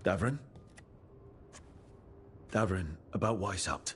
Davrin? Davrin, about Weishaupt.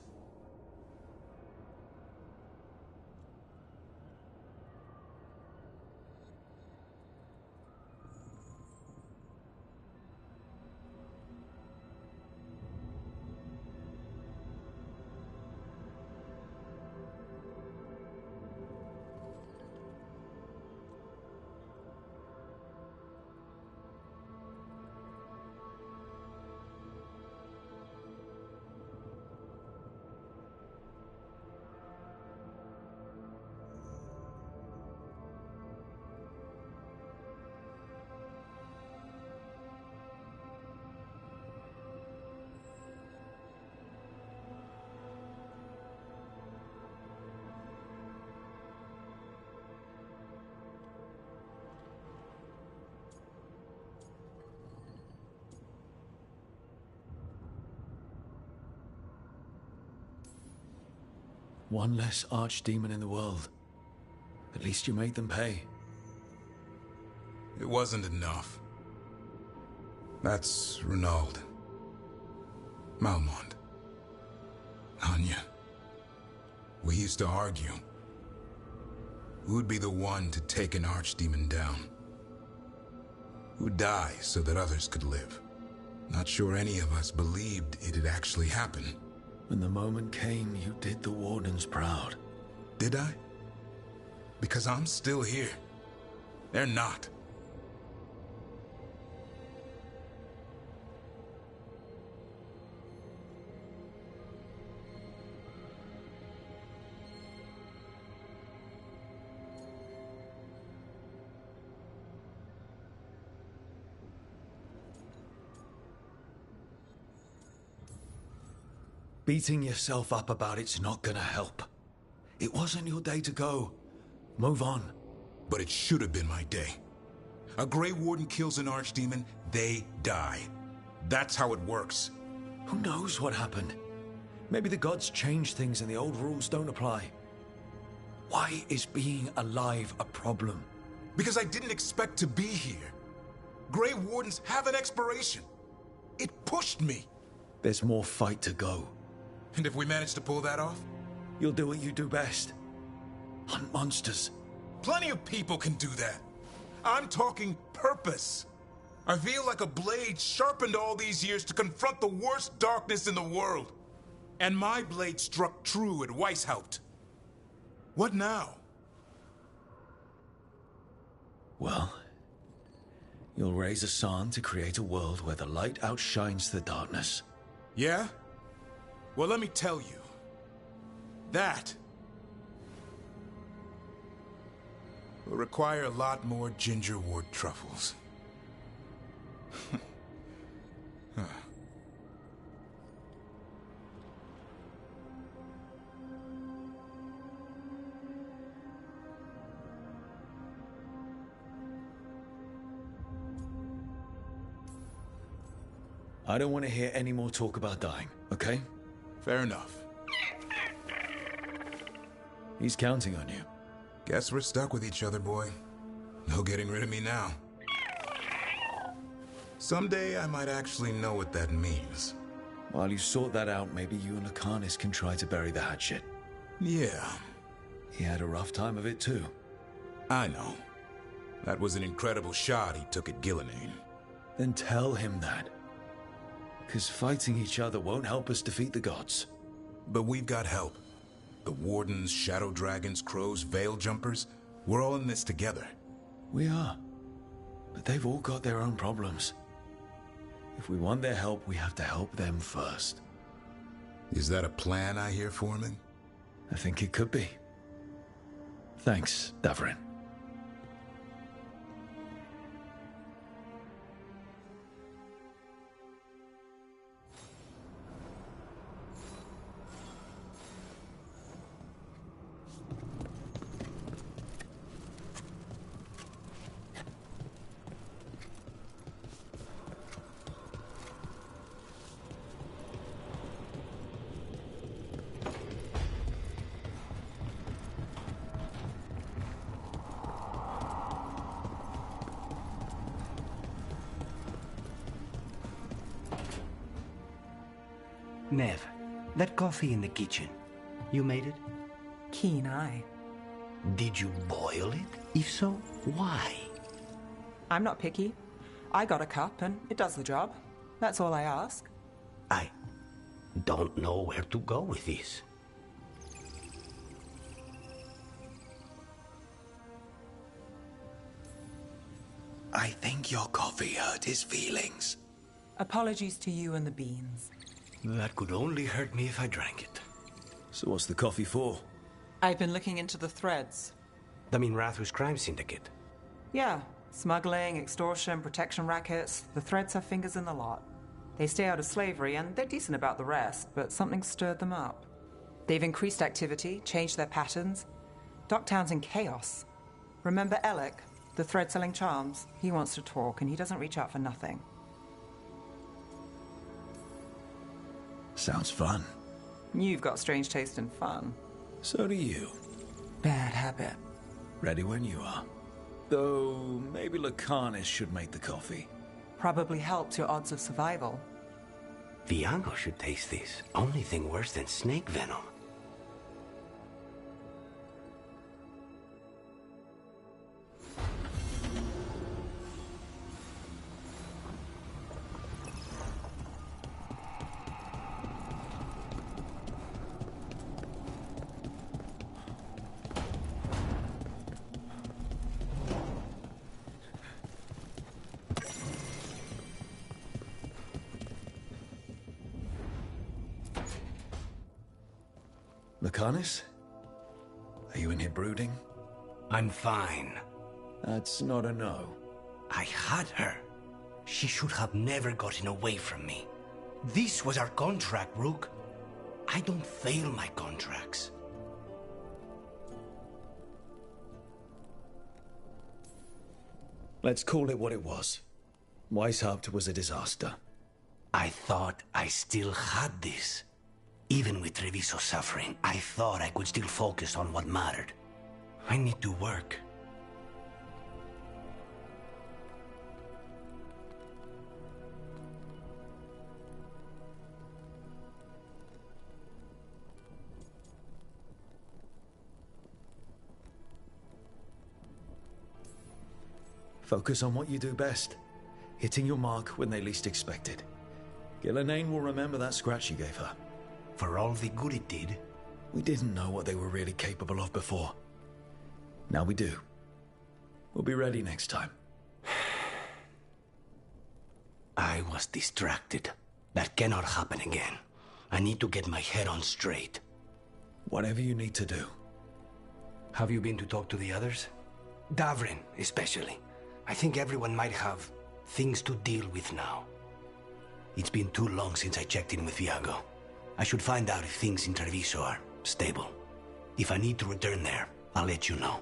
One less archdemon in the world. At least you made them pay. It wasn't enough. That's Renaud. Malmont. Anya. We used to argue. Who'd be the one to take an archdemon down? Who'd die so that others could live? Not sure any of us believed it'd actually happen. When the moment came, you did the Wardens proud. Did I? Because I'm still here. They're not. Beating yourself up about it's not gonna help. It wasn't your day to go. Move on. But it should have been my day. A Grey Warden kills an archdemon, they die. That's how it works. Who knows what happened? Maybe the gods changed things and the old rules don't apply. Why is being alive a problem? Because I didn't expect to be here. Grey Wardens have an expiration. It pushed me. There's more fight to go. And if we manage to pull that off? You'll do what you do best. Hunt monsters. Plenty of people can do that. I'm talking purpose. I feel like a blade sharpened all these years to confront the worst darkness in the world. And my blade struck true at Weishaupt. What now? Well, you'll raise a San to create a world where the light outshines the darkness. Yeah? Well, let me tell you. That will require a lot more gingerwort truffles. Huh. I don't want to hear any more talk about dying, okay? Fair enough. He's counting on you. Guess we're stuck with each other, boy. No getting rid of me now. Someday I might actually know what that means. While you sort that out, maybe you and Lucanus can try to bury the hatchet. Yeah, He had a rough time of it too. I know. That was an incredible shot he took at Gillenane. Then tell him that. Because fighting each other won't help us defeat the gods. But we've got help. The Wardens, Shadow Dragons, Crows, Veil Jumpers, we're all in this together. We are. But they've all got their own problems. If we want their help, we have to help them first. Is that a plan I hear forming? I think it could be. Thanks, Davrin. Nev, that coffee in the kitchen, you made it? Keen eye. Did you boil it? If so, why? I'm not picky. I got a cup and it does the job. That's all I ask. I don't know where to go with this. I think your coffee hurt his feelings. Apologies to you and the beans. That could only hurt me if I drank it. So what's the coffee for? I've been looking into the threads. The Minrathous crime syndicate. Yeah, smuggling, extortion, protection rackets. The threads have fingers in the lot. They stay out of slavery and they're decent about the rest, but something stirred them up. They've increased activity, changed their patterns. Docktown's in chaos. Remember Alec, the thread-selling charms? He wants to talk and he doesn't reach out for nothing. Sounds fun. You've got strange taste in fun. So do you. Bad habit. Ready when you are. Though, maybe Lucanus should make the coffee. Probably helps your odds of survival. Viago should taste this. Only thing worse than snake venom. Lucanus? Are you in here brooding? I'm fine. That's not a no. I had her. She should have never gotten away from me. This was our contract, Rook. I don't fail my contracts. Let's call it what it was. Weishaupt was a disaster. I thought I still had this. Even with Treviso suffering, I thought I could still focus on what mattered. I need to work. Focus on what you do best. Hitting your mark when they least expect it. Gillenane will remember that scratch you gave her. For all the good it did. We didn't know what they were really capable of before. Now we do. We'll be ready next time. I was distracted. That cannot happen again. I need to get my head on straight. Whatever you need to do. Have you been to talk to the others? Davrin, especially. I think everyone might have things to deal with now. It's been too long since I checked in with Viago. I should find out if things in Treviso are stable. If I need to return there, I'll let you know.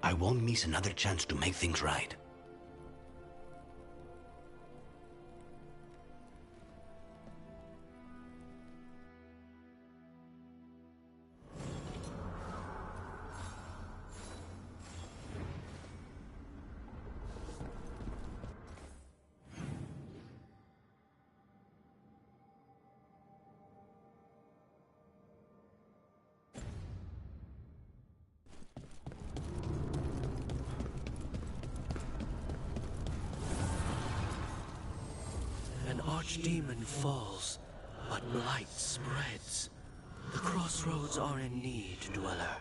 I won't miss another chance to make things right. An archdemon falls, but light spreads. The crossroads are in need, Dweller.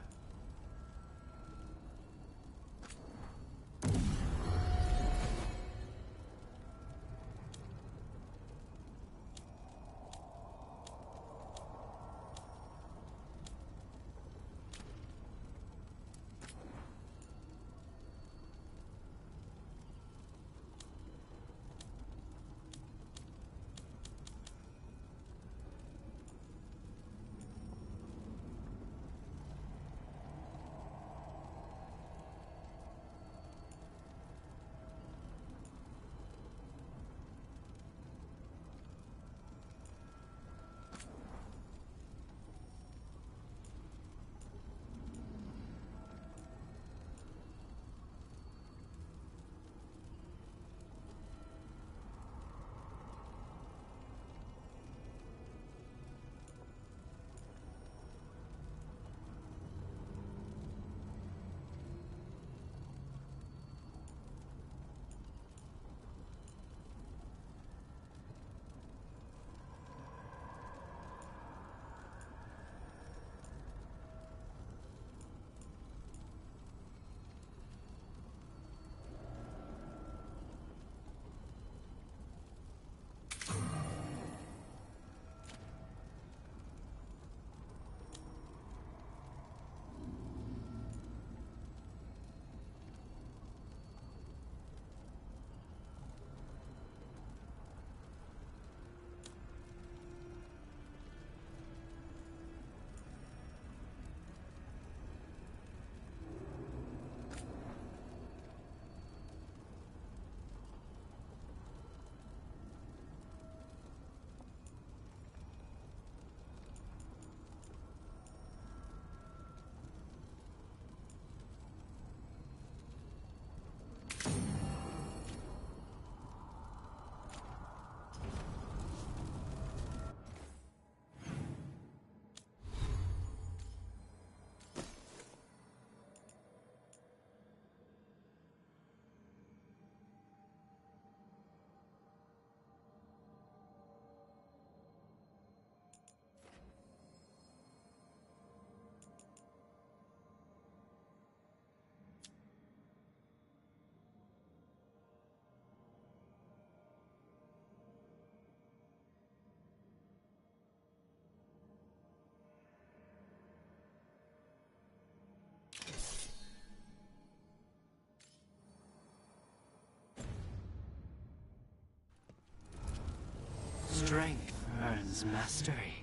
demands mastery.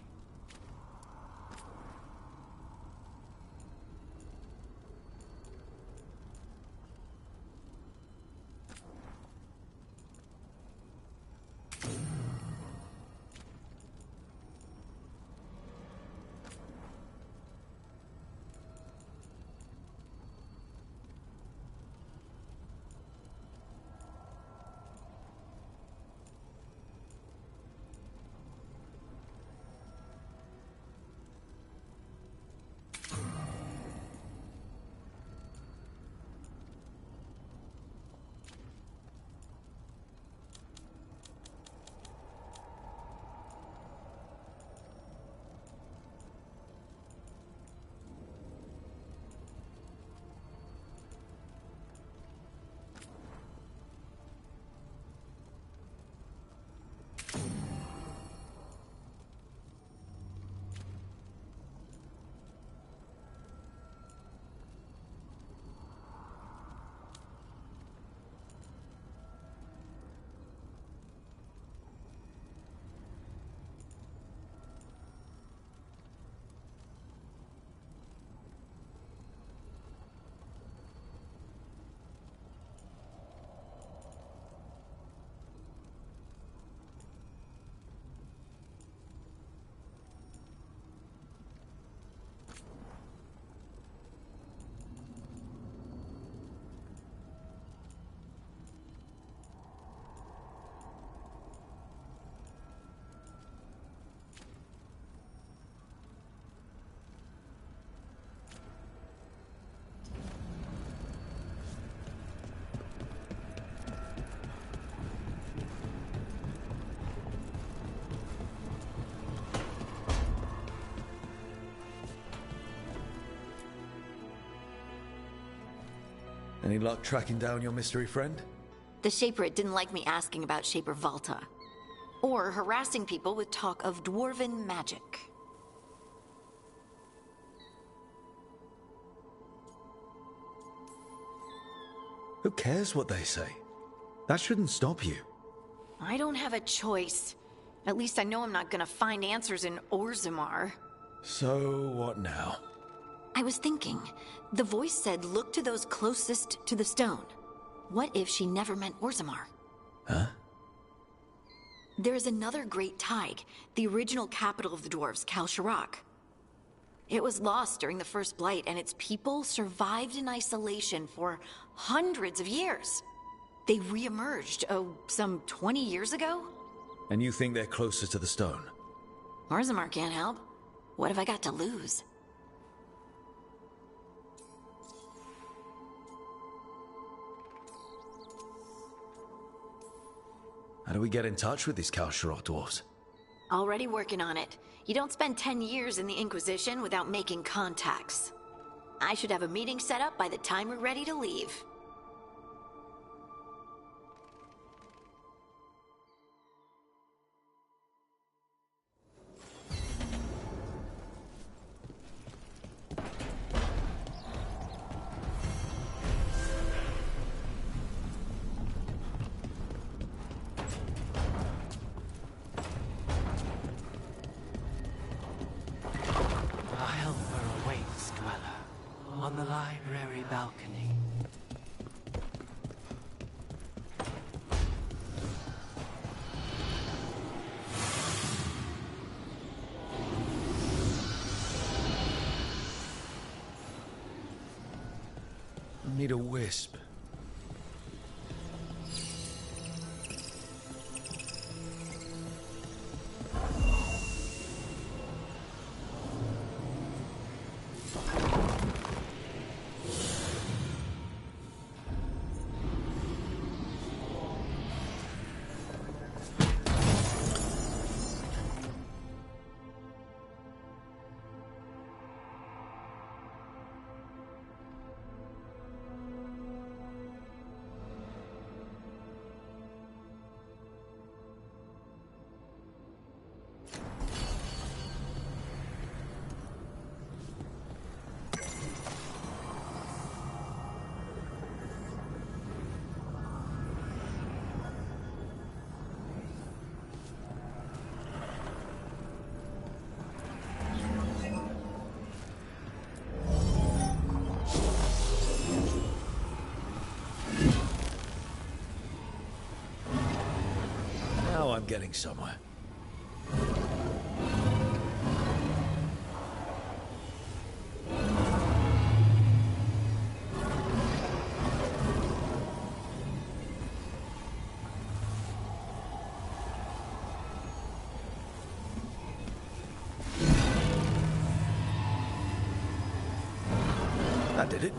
Any luck tracking down your mystery friend? The Shaperate didn't like me asking about Shaper Valta, or harassing people with talk of dwarven magic. Who cares what they say? That shouldn't stop you. I don't have a choice. At least I know I'm not gonna find answers in Orzammar. So what now? I was thinking, the voice said look to those closest to the stone. What if she never meant Orzammar? Huh? There is another great Tig, the original capital of the dwarves, Kal Sharok. It was lost during the First Blight, and its people survived in isolation for hundreds of years. They re-emerged, some 20 years ago? And you think they're closer to the stone? Orzammar can't help. What have I got to lose? How do we get in touch with these Kal Sharok dwarves? Already working on it. You don't spend 10 years in the Inquisition without making contacts. I should have a meeting set up by the time we're ready to leave. A helper awaits, Dweller, on the library balcony. I need a wisp. getting somewhere. That did it.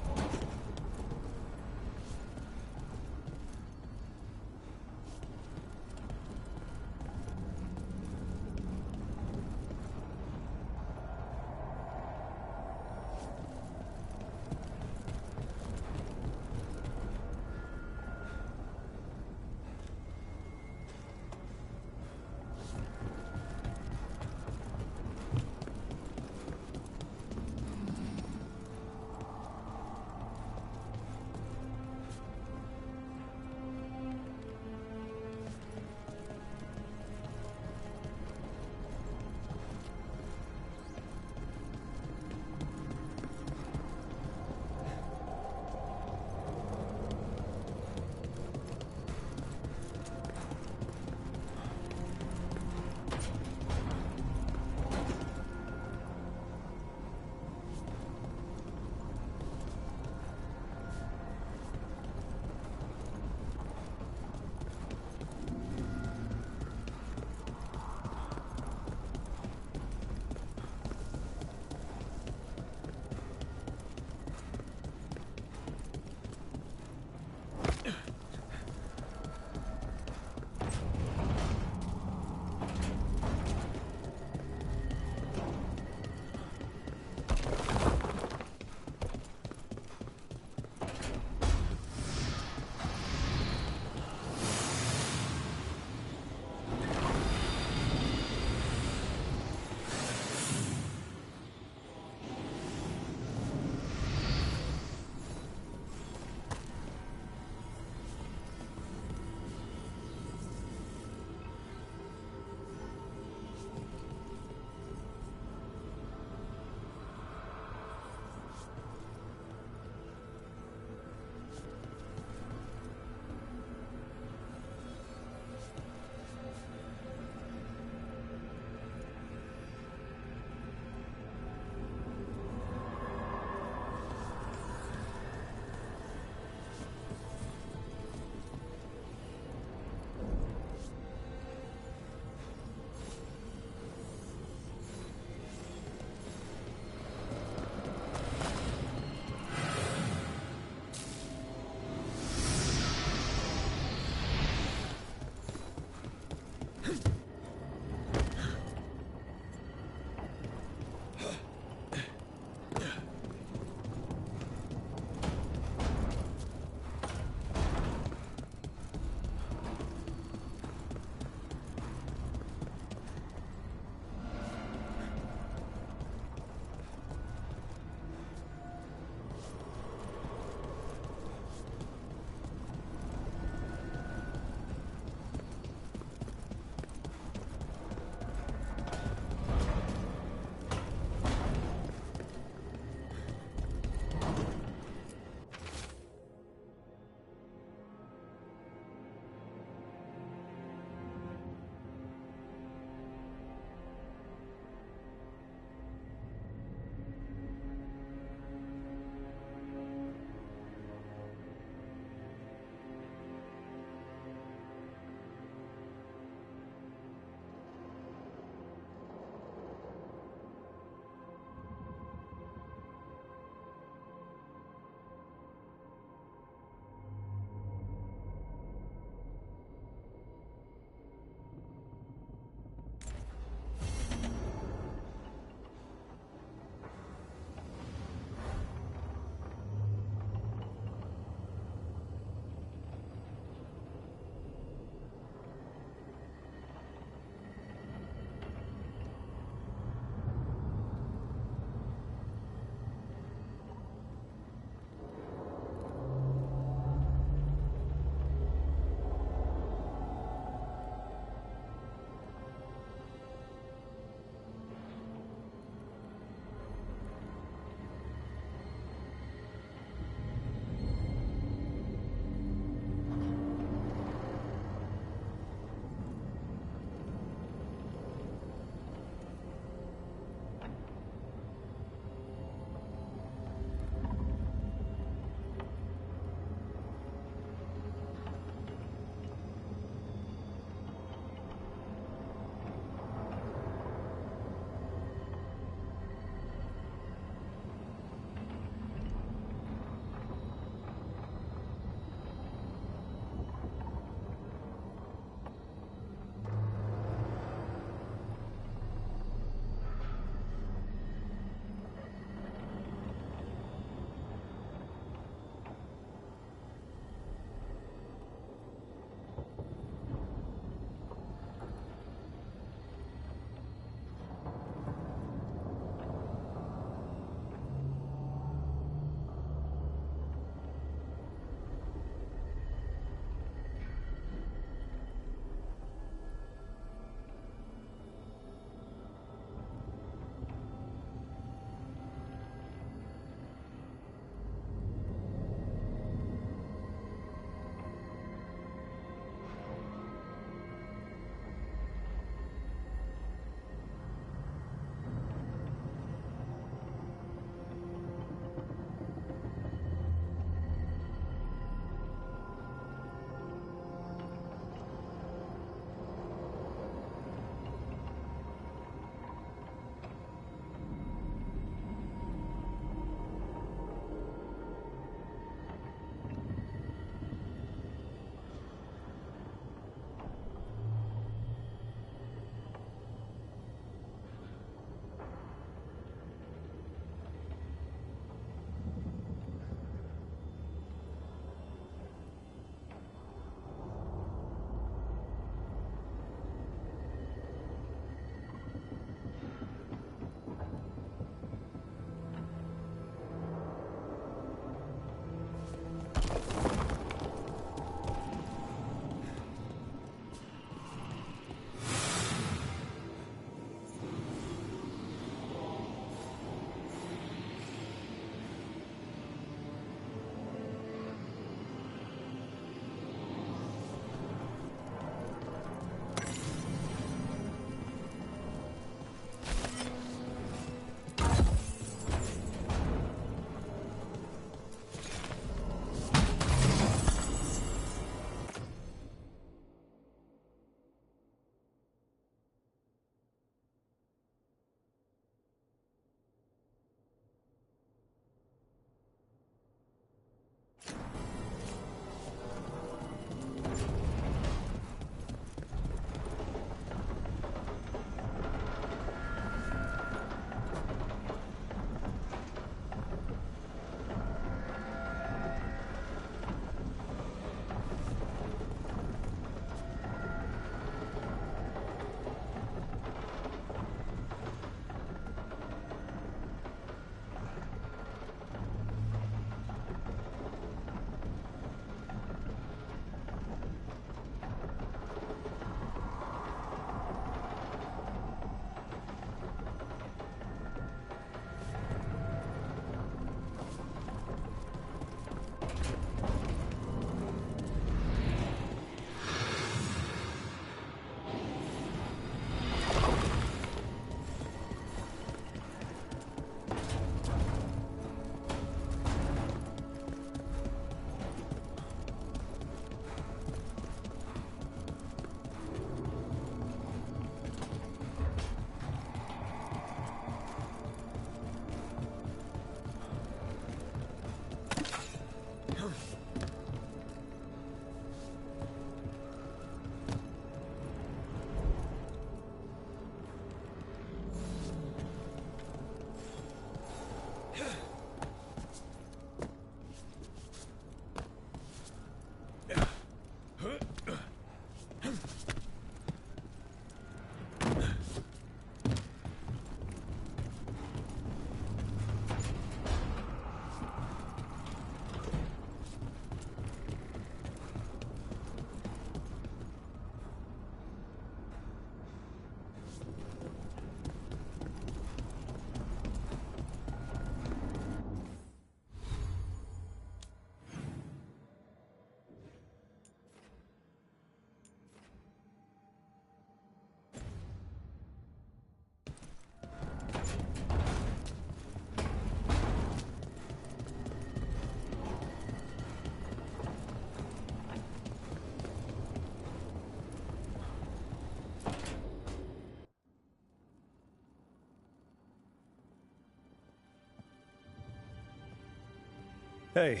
Hey,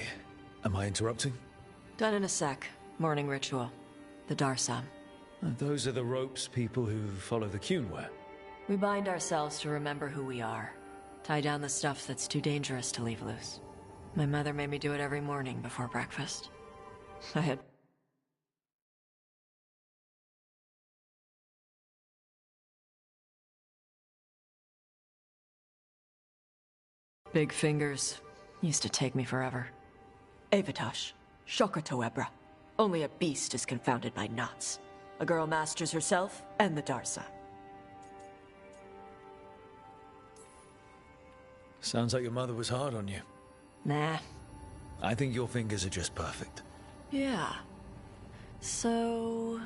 am I interrupting? Done in a sec. Morning ritual. The Darsam. Those are the ropes people who follow the Qun wear. We bind ourselves to remember who we are. Tie down the stuff that's too dangerous to leave loose. My mother made me do it every morning before breakfast. I had big fingers. Used to take me forever. Avatosh, Shokotoebra. Only a beast is confounded by knots. A girl masters herself and the Darsa. Sounds like your mother was hard on you. Nah. I think your fingers are just perfect. Yeah. So...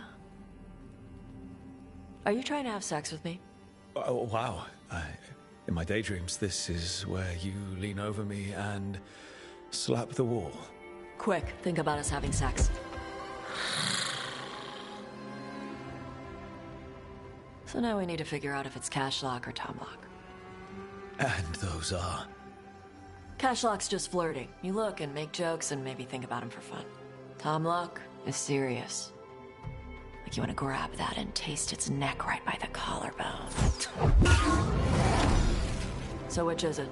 Are you trying to have sex with me? Oh, wow. In my daydreams, this is where you lean over me and slap the wall. Quick, think about us having sex. So now we need to figure out if it's Cashlock or Tomlock. And those are... Cashlock's just flirting. You look and make jokes and maybe think about him for fun. Tomlock is serious. Like you want to grab that and taste its neck right by the collarbone. So which is it?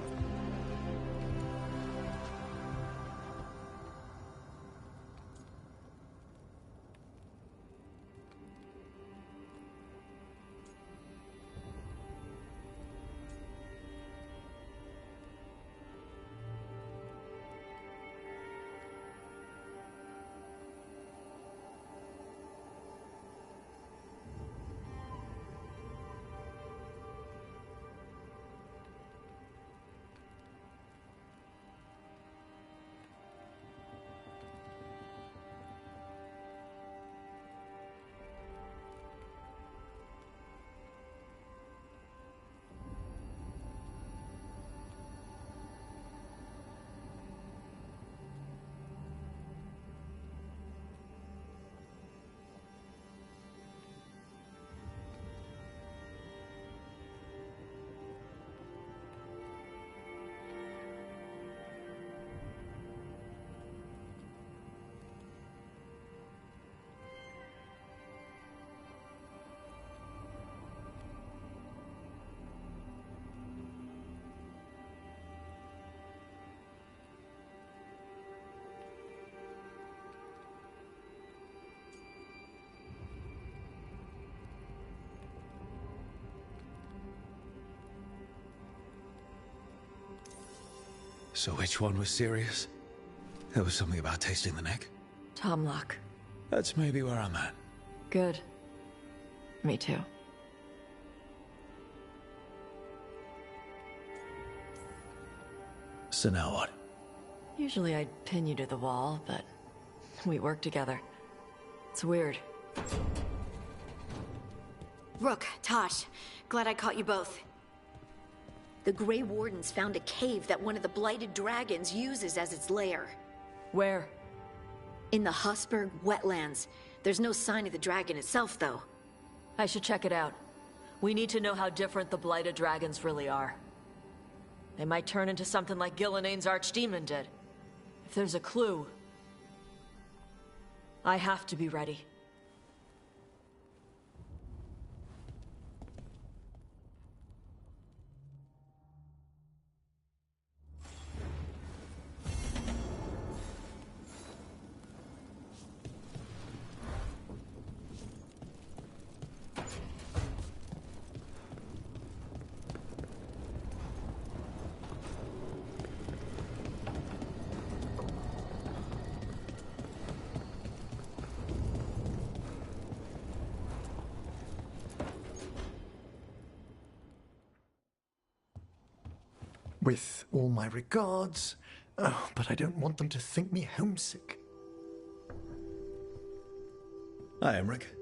So which one was serious? There was something about tasting the neck. Tomlock. That's maybe where I'm at. Good. Me too. So now what? Usually I'd pin you to the wall, but we work together. It's weird. Rook, Tosh, glad I caught you both. The Grey Wardens found a cave that one of the Blighted Dragons uses as its lair. Where? In the Husberg wetlands. There's no sign of the dragon itself, though. I should check it out. We need to know how different the Blighted Dragons really are. They might turn into something like Gilneain's Archdemon did. If there's a clue, I have to be ready. With all my regards, but I don't want them to think me homesick. Hi, Emmerich.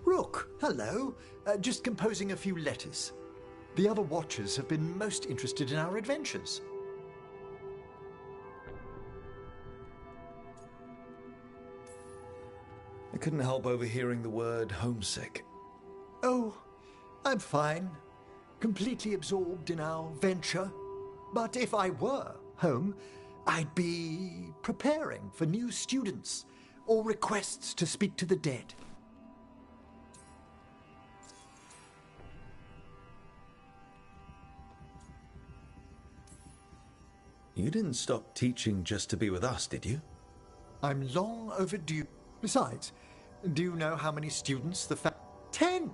Rook, hello. Just composing a few letters. The other Watchers have been most interested in our adventures. I couldn't help overhearing the word homesick. Oh, I'm fine. Completely absorbed in our venture. But if I were home, I'd be preparing for new students or requests to speak to the dead. You didn't stop teaching just to be with us, did you? I'm long overdue. Besides, do you know how many students the 10!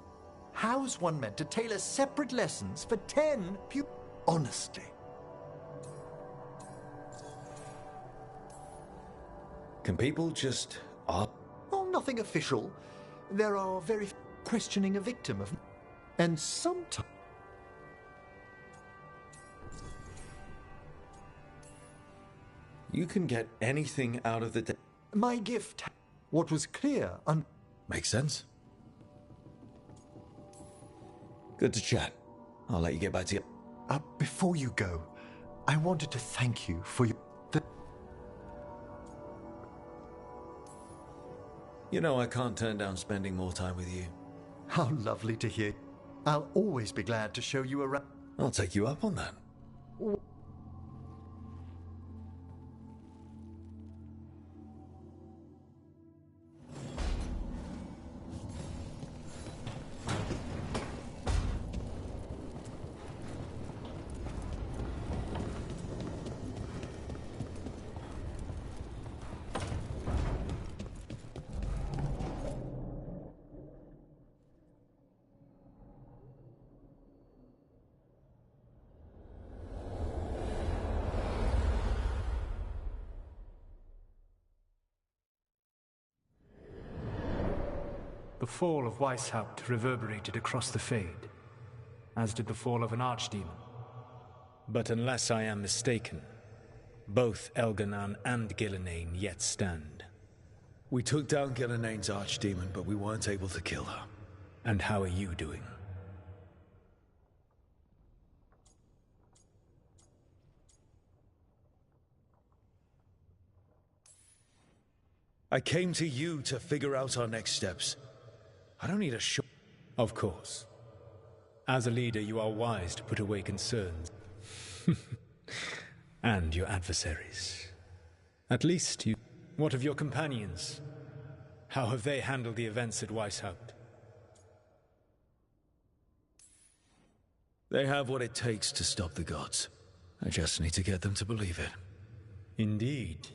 How's one meant to tailor separate lessons for 10 pupils? Honestly. Can people just Oh, nothing official. There are very questioning a victim of... And sometimes... You can get anything out of the My gift, what was clear, Makes sense. Good to chat. I'll let you get back to your... before you go, I wanted to thank you for your... You know I can't turn down spending more time with you. How lovely to hear. I'll always be glad to show you around. I'll take you up on that. The fall of Weishaupt reverberated across the Fade, as did the fall of an archdemon. But unless I am mistaken, both Elganan and Gillenane yet stand. We took down Gillenane's archdemon, but we weren't able to kill her. And how are you doing? I came to you to figure out our next steps. I don't need a show. Of course. As a leader, you are wise to put away concerns. And your adversaries. At least you... What of your companions? How have they handled the events at Weishaupt? They have what it takes to stop the gods. I just need to get them to believe it. Indeed.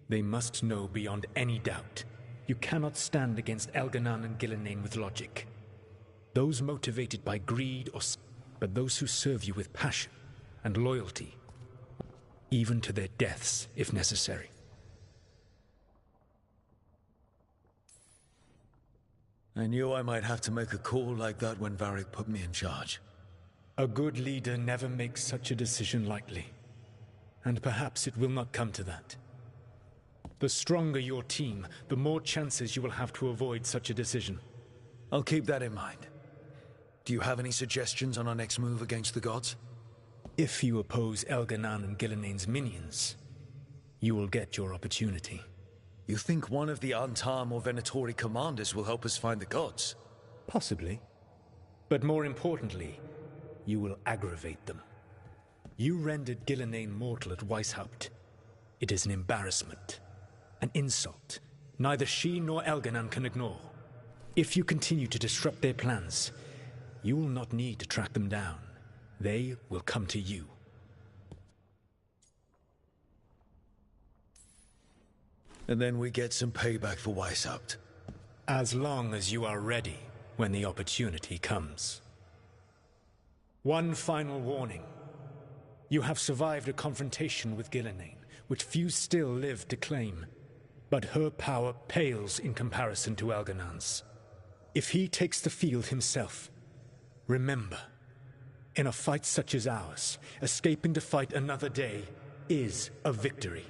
They must know beyond any doubt. You cannot stand against Elganan and Gillenane with logic. Those motivated by greed or... But those who serve you with passion and loyalty. Even to their deaths, if necessary. I knew I might have to make a call like that when Varric put me in charge. A good leader never makes such a decision lightly. And perhaps it will not come to that. The stronger your team, the more chances you will have to avoid such a decision. I'll keep that in mind. Do you have any suggestions on our next move against the gods? If you oppose Elganan and Gillenane's minions, you will get your opportunity. You think one of the Antam or Venatori commanders will help us find the gods? Possibly. But more importantly, you will aggravate them. You rendered Gillenane mortal at Weishaupt. It is an embarrassment. An insult neither she nor Elganan can ignore. If you continue to disrupt their plans, you will not need to track them down. They will come to you. And then we get some payback for Weishaupt. As long as you are ready when the opportunity comes. One final warning. You have survived a confrontation with Gillenane, which few still live to claim. But her power pales in comparison to Elganan's. If he takes the field himself, remember, in a fight such as ours, escaping to fight another day is a victory.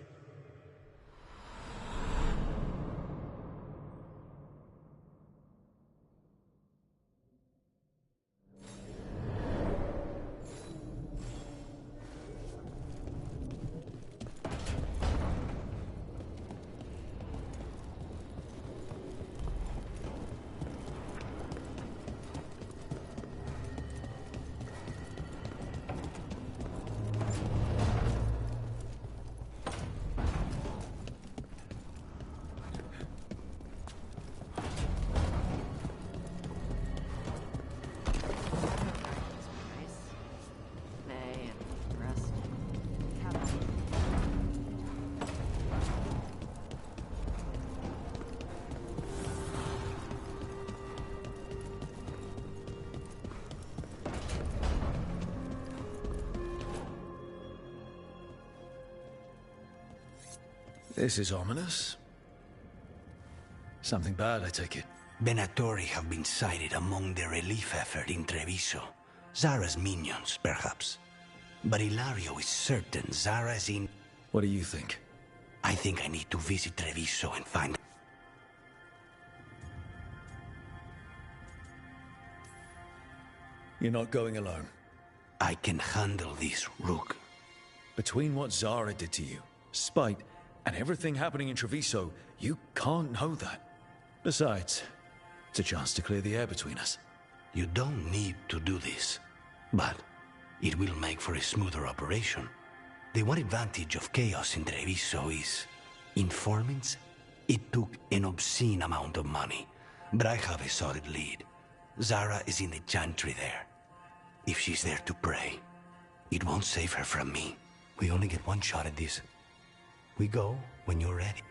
This is ominous. Something bad, I take it. Venatori have been sighted among the relief effort in Treviso. Zara's minions, perhaps. But Ilario is certain Zara is in... What do you think? I think I need to visit Treviso and find... You're not going alone. I can handle this, Rook. Between what Zara did to you, spite, and everything happening in Treviso, you can't know that. Besides, it's a chance to clear the air between us. You don't need to do this, but it will make for a smoother operation. The one advantage of chaos in Treviso is informants. It took an obscene amount of money, but I have a solid lead. Zara is in the chantry there. If she's there to pray, it won't save her from me. We only get one shot at this. We go when you're ready.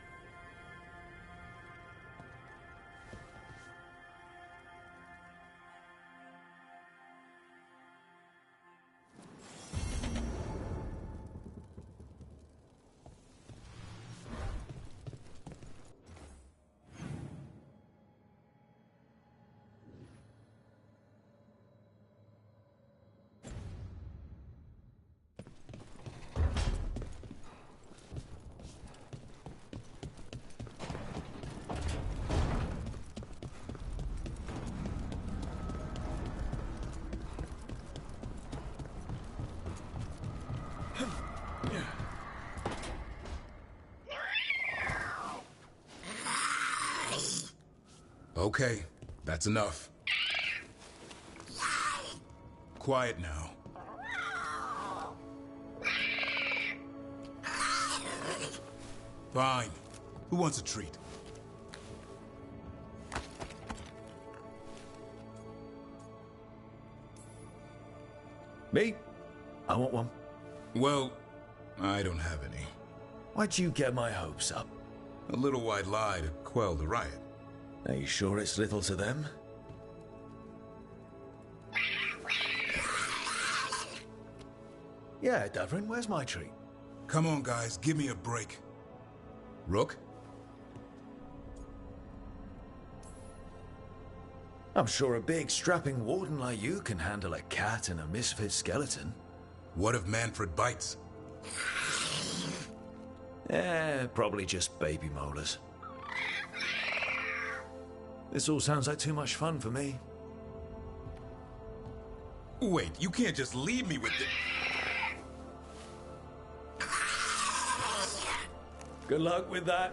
Okay, that's enough. Quiet now. Fine. Who wants a treat? Me? I want one. Well, I don't have any. Why'd you get my hopes up? A little white lie to quell the riot. Are you sure it's little to them? Yeah, Davrin, where's my treat? Come on, guys, give me a break. Rook? I'm sure a big, strapping warden like you can handle a cat and a misfit skeleton. What if Manfred bites? Probably just baby molars. This all sounds like too much fun for me. Wait, you can't just leave me with it. Good luck with that.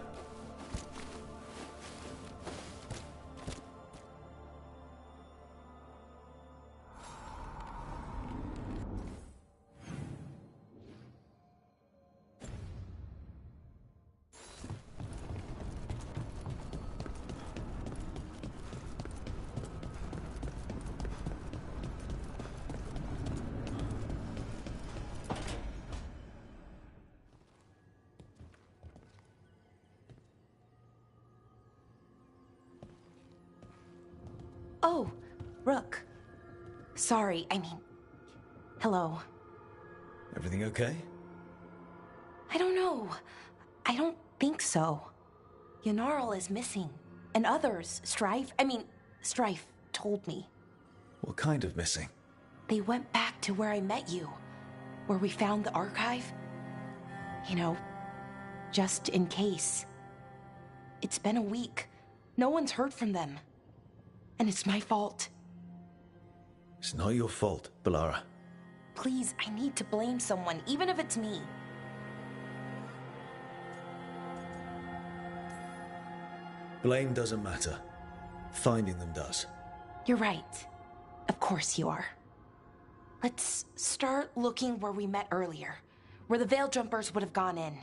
Oh, Rook. Sorry, I mean... Hello. Everything okay? I don't know. I don't think so. Yanarl is missing. And others, Strife told me. What kind of missing? They went back to where I met you. Where we found the archive. You know, just in case. It's been a week. No one's heard from them. And it's my fault. It's not your fault, Bellara. Please, I need to blame someone, even if it's me. Blame doesn't matter. Finding them does. You're right. Of course you are. Let's start looking where we met earlier. Where the Veil Jumpers would have gone in.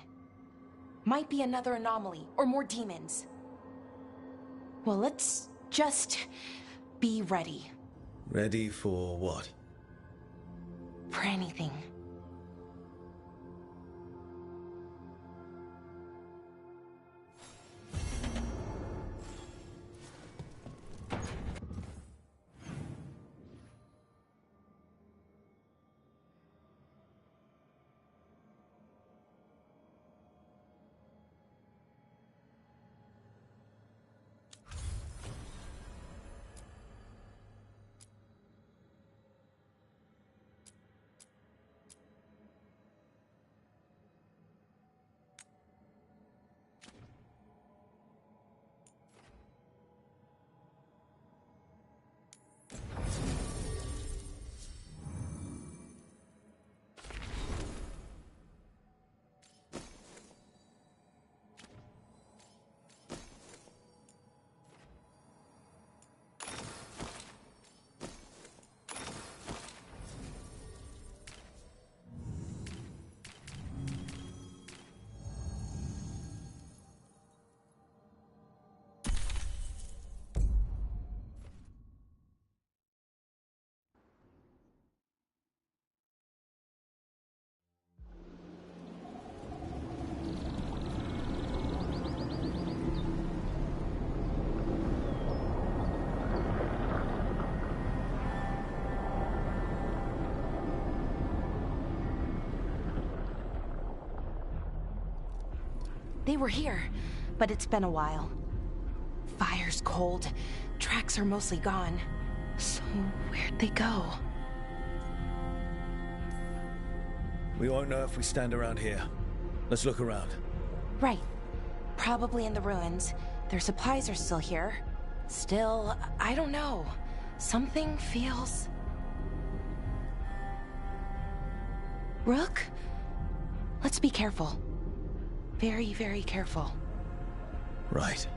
Might be another anomaly, or more demons. Well, let's just be ready. Ready for what? For anything. They were here, but it's been a while. Fire's cold. Tracks are mostly gone. So where'd they go? We won't know if we stand around here. Let's look around. Right. Probably in the ruins. Their supplies are still here. Still, I don't know. Something feels... Rook? Let's be careful. Very, very careful. Right.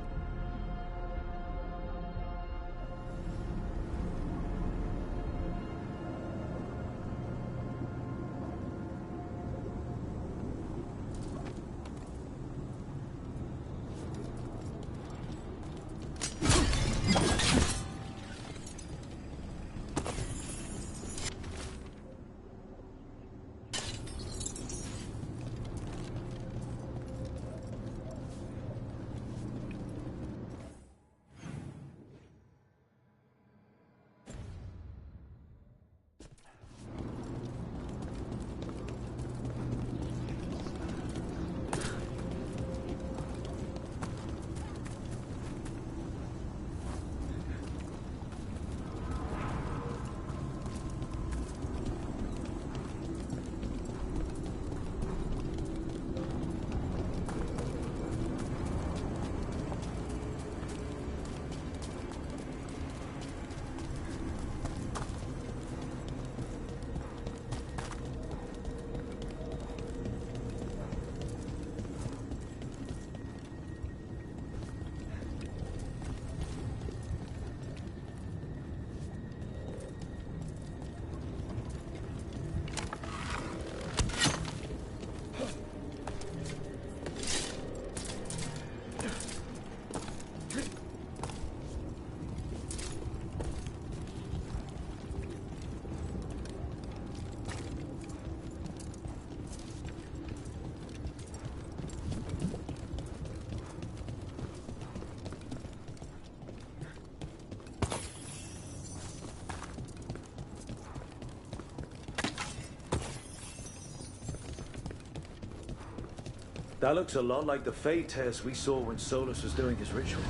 That looks a lot like the Fey test we saw when Solus was doing his ritual.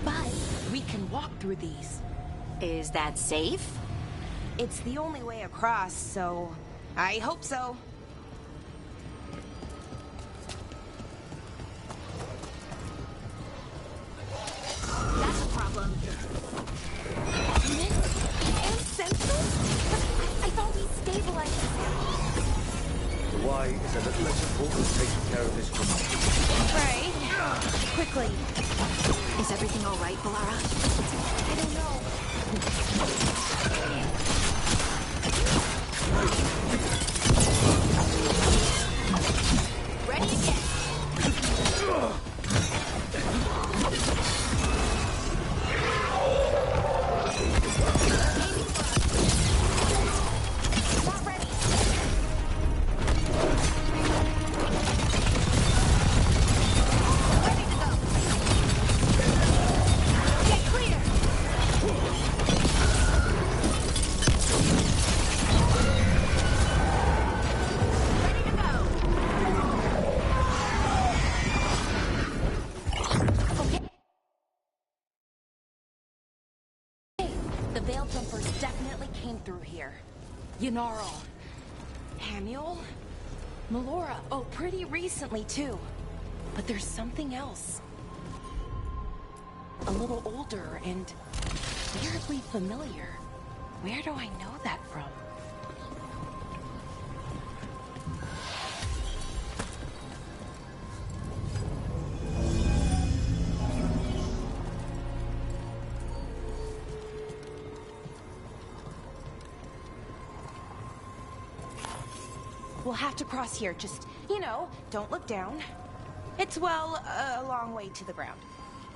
But we can walk through these. Is that safe? It's the only way across, so I hope so. That's a problem. And central? I thought we stabilized it. Why is a little less important taking care of this criminal? Right. Quickly. Is everything all right, Valara? I don't know. Ready again. Not ready. Ready to go. Get clear. Ready to go. Okay. The Veil Jumpers definitely came through here. Ynnarl. Hamiel? Melora. Oh, pretty recently, too. But there's something else. A little older and weirdly familiar. Where do I know that from? We'll have to cross here. Just, don't look down. It's, well, a long way to the ground.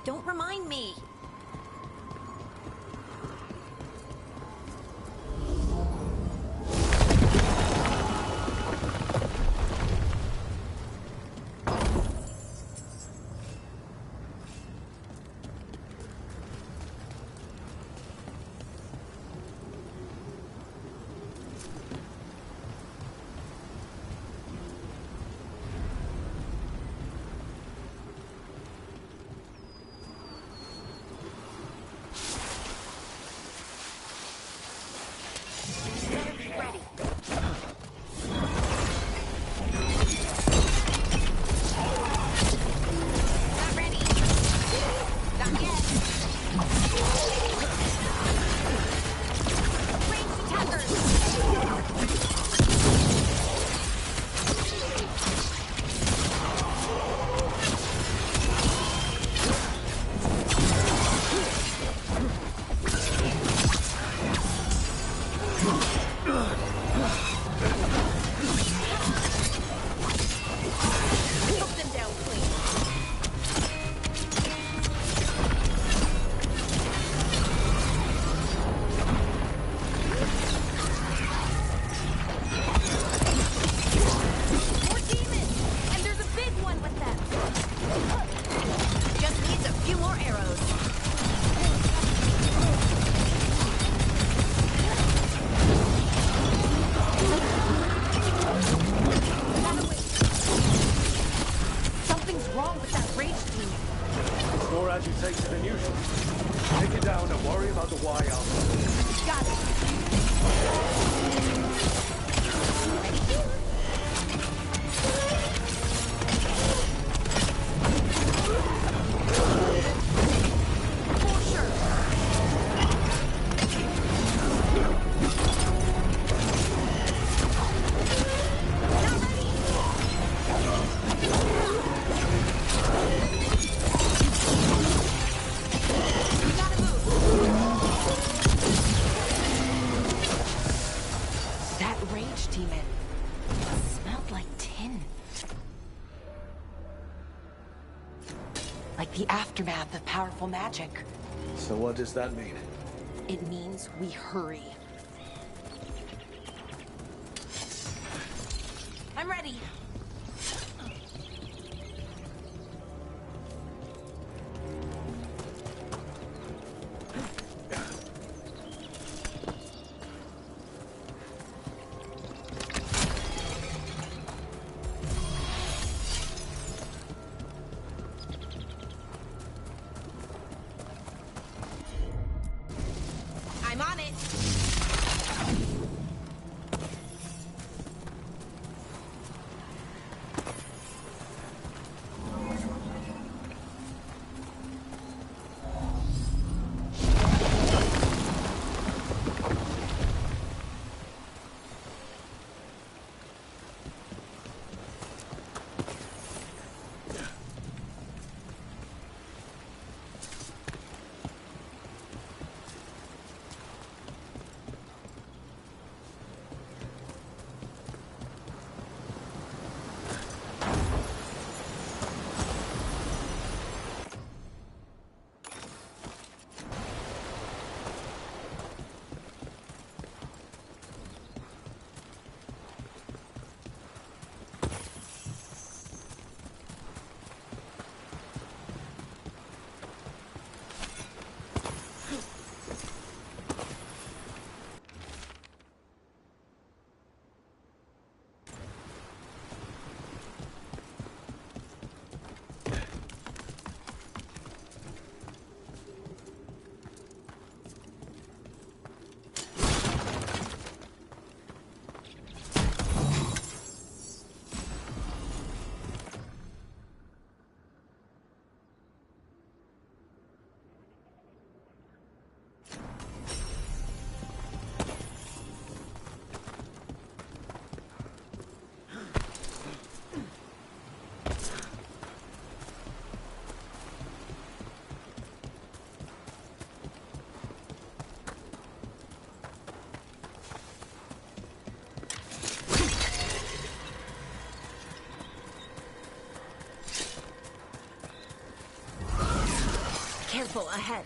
Don't remind me. later than usual. Take it down and worry about the why after. Got it. The aftermath of powerful magic. So what does that mean? It means we hurry. I'm ready. I'm on it. Careful, ahead.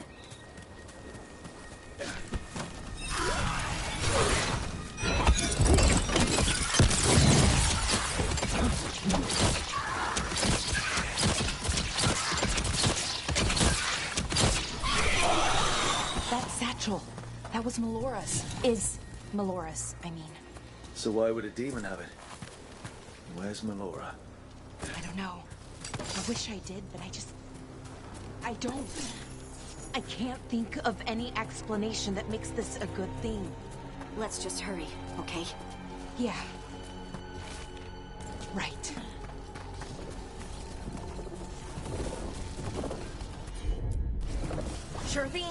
That satchel. That was Melora's. Is Melora's, I mean. So why would a demon have it? Where's Melora? I don't know. I wish I did, but I don't. I can't think of any explanation that makes this a good thing. Let's just hurry, okay? Yeah. Right. Sure thing.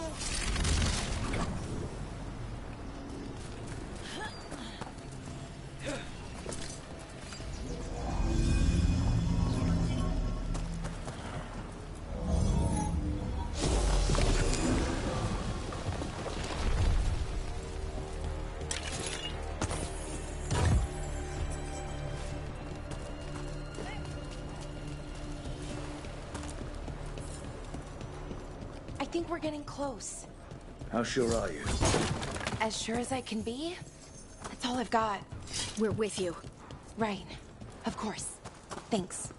I think we're getting close. How sure are you? As sure as I can be. That's all I've got. We're with you. Right. Of course. Thanks.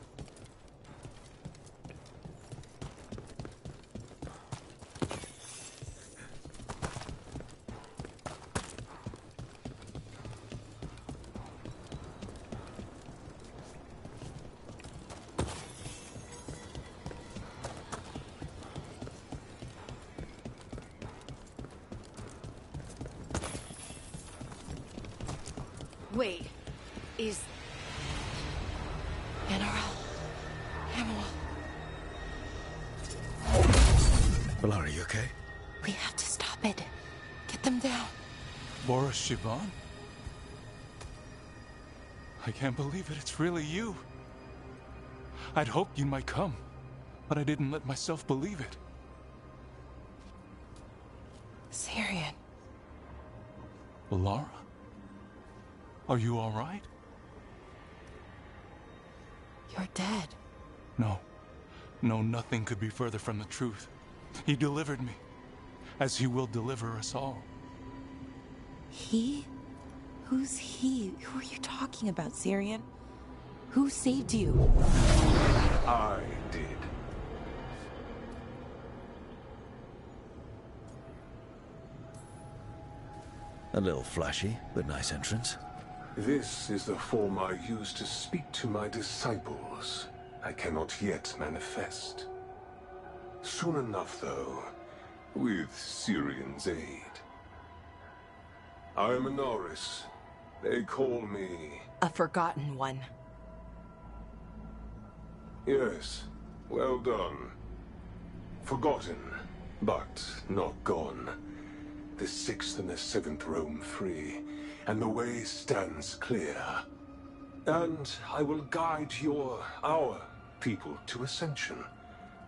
Wait, is... General. Hamill. Valara, are you okay? We have to stop it. Get them down. Boris Shivan? I can't believe it. It's really you. I'd hoped you might come, but I didn't let myself believe it. Syrian. Valara? Are you all right? You're dead. No. No, nothing could be further from the truth. He delivered me, as he will deliver us all. He? Who's he? Who are you talking about, Syrian? Who saved you? I did. A little flashy, but nice entrance. This is the form I use to speak to my disciples. I cannot yet manifest. Soon enough, though, with Syrian's aid. I am Anaris. They call me... A forgotten one. Yes, well done. Forgotten, but not gone. The 6th and the 7th roam free, and the way stands clear. And I will guide our people to ascension,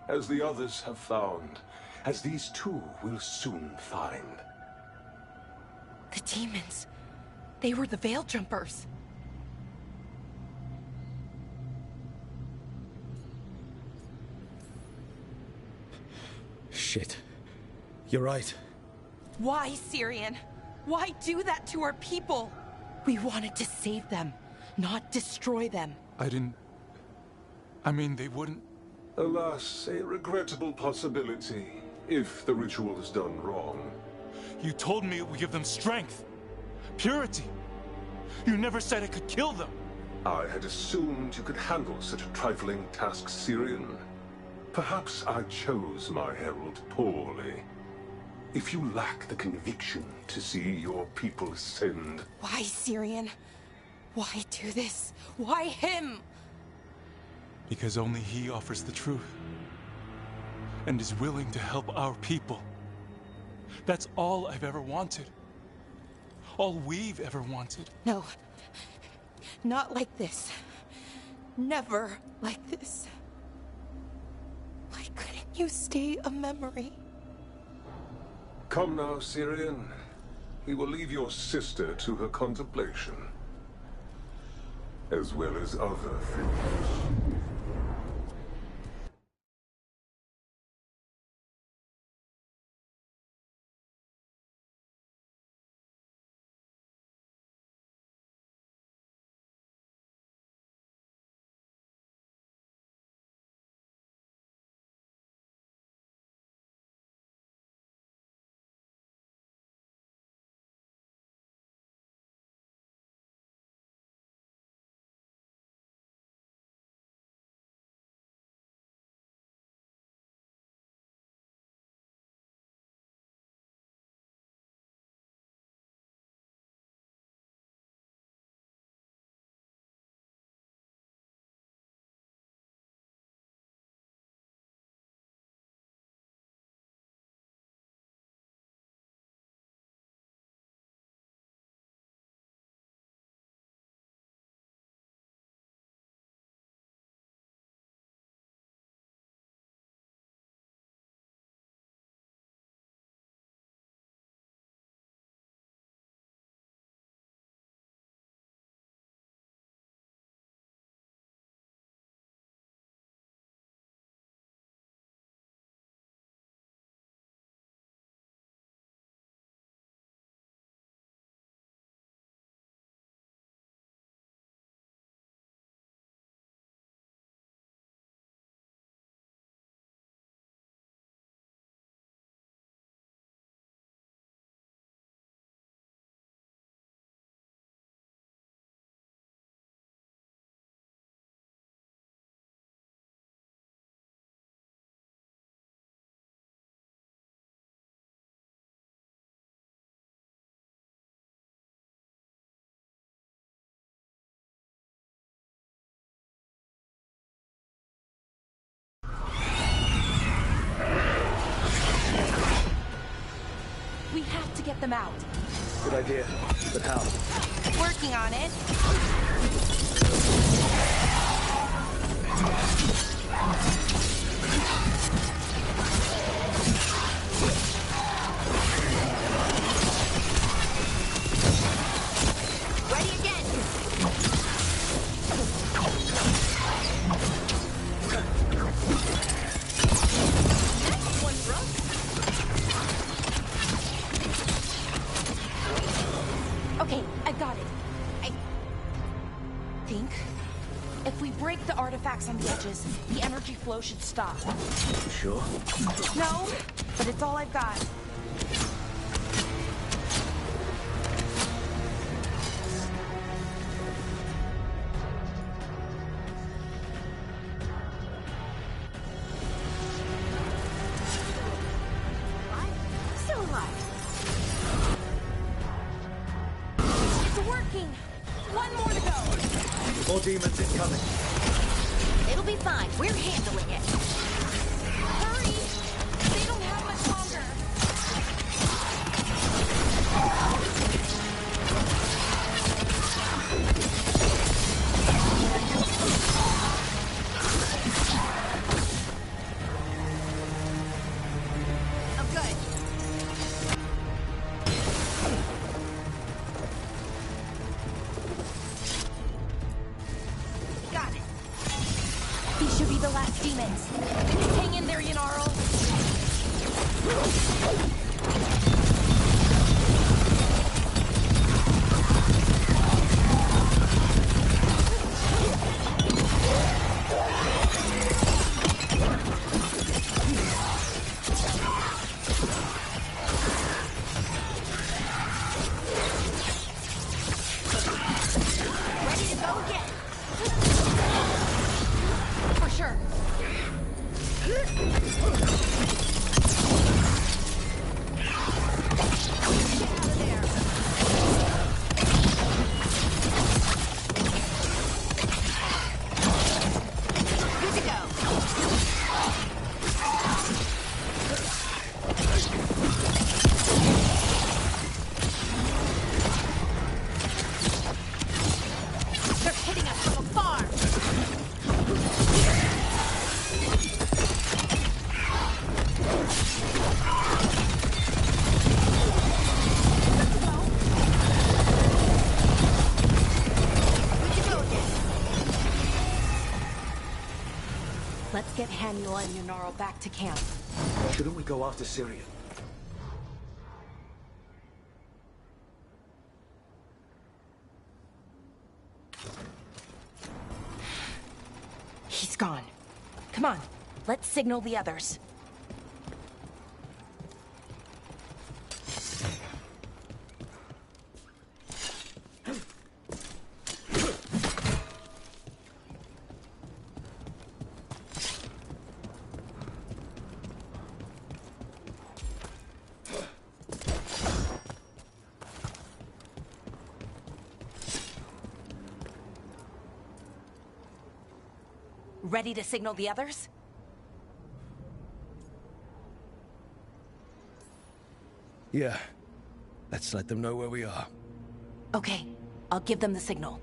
as the others have found, as these two will soon find. The demons. They were the Veil Jumpers. Shit. You're right. Why, Syrian? Why do that to our people? We wanted to save them, not destroy them. I mean, they wouldn't... Alas, a regrettable possibility, if the ritual is done wrong. You told me it would give them strength, purity. You never said it could kill them. I had assumed you could handle such a trifling task, Syrian. Perhaps I chose my herald poorly. If you lack the conviction to see your people ascend... Why, Syrian? Why do this? Why him? Because only he offers the truth. And is willing to help our people. That's all I've ever wanted. All we've ever wanted. No. Not like this. Never like this. Why couldn't you stay a memory? Come now, Syrian. We will leave your sister to her contemplation, as well as other things. to get them out. Good idea. But how? Working on it. Ready again. Next one, bro. Okay, I got it. I think if we break the artifacts on the edges, the energy flow should stop. Sure? No, but it's all I've got. Still alive. It's working. One more to go. More demons incoming. It'll be fine. We're handling it. Hurry! They don't have much longer. I'm good. Got it. These should be the last demons. Hang in there, Yanarl. Ready to go again. For sure. Good to go. They're hitting us from afar. Good to go again. Let's get Haniel and Yanarl back to camp. Shouldn't we go after Syrian? He's gone. Come on, let's signal the others. Ready to signal the others? Yeah. Let's let them know where we are. Okay, I'll give them the signal.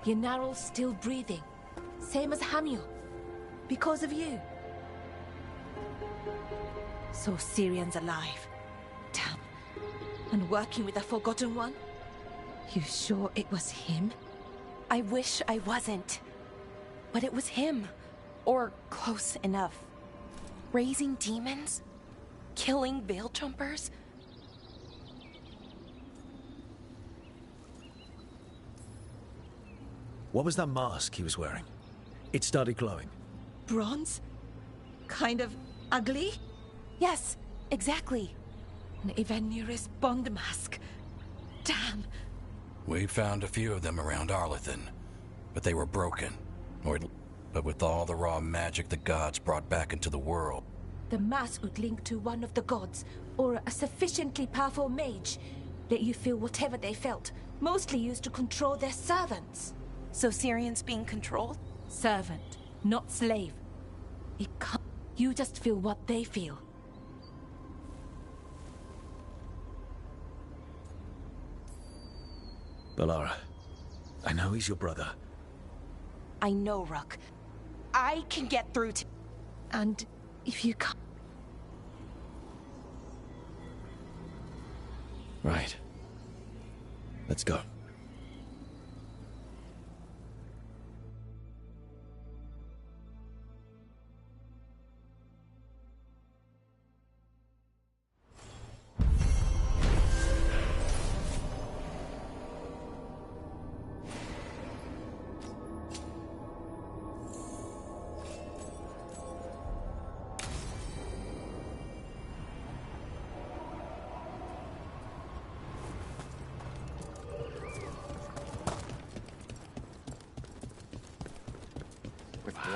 Yanarl's still breathing. Same as Haniel. Because of you. So Syrian's alive. Damn. And working with the Forgotten One? You sure it was him? I wish I wasn't. But it was him. Or close enough. Raising demons? Killing Veil Jumpers? What was that mask he was wearing? It started glowing. Bronze? Kind of ugly? Yes, exactly. An Ivanir's Bond mask. Damn. We found a few of them around Arlathan, but they were broken. But with all the raw magic the gods brought back into the world, The mass would link to one of the gods, or a sufficiently powerful mage. Let you feel whatever they felt, mostly used to control their servants. So Syrian's being controlled? Servant, not slave. It can't. You just feel what they feel. Balara, I know he's your brother. I know, Rook. I can get through to... And if you can't... Right. Let's go.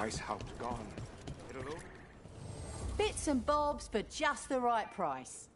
Weishaupt gone. It'll all... Bits and bobs for just the right price.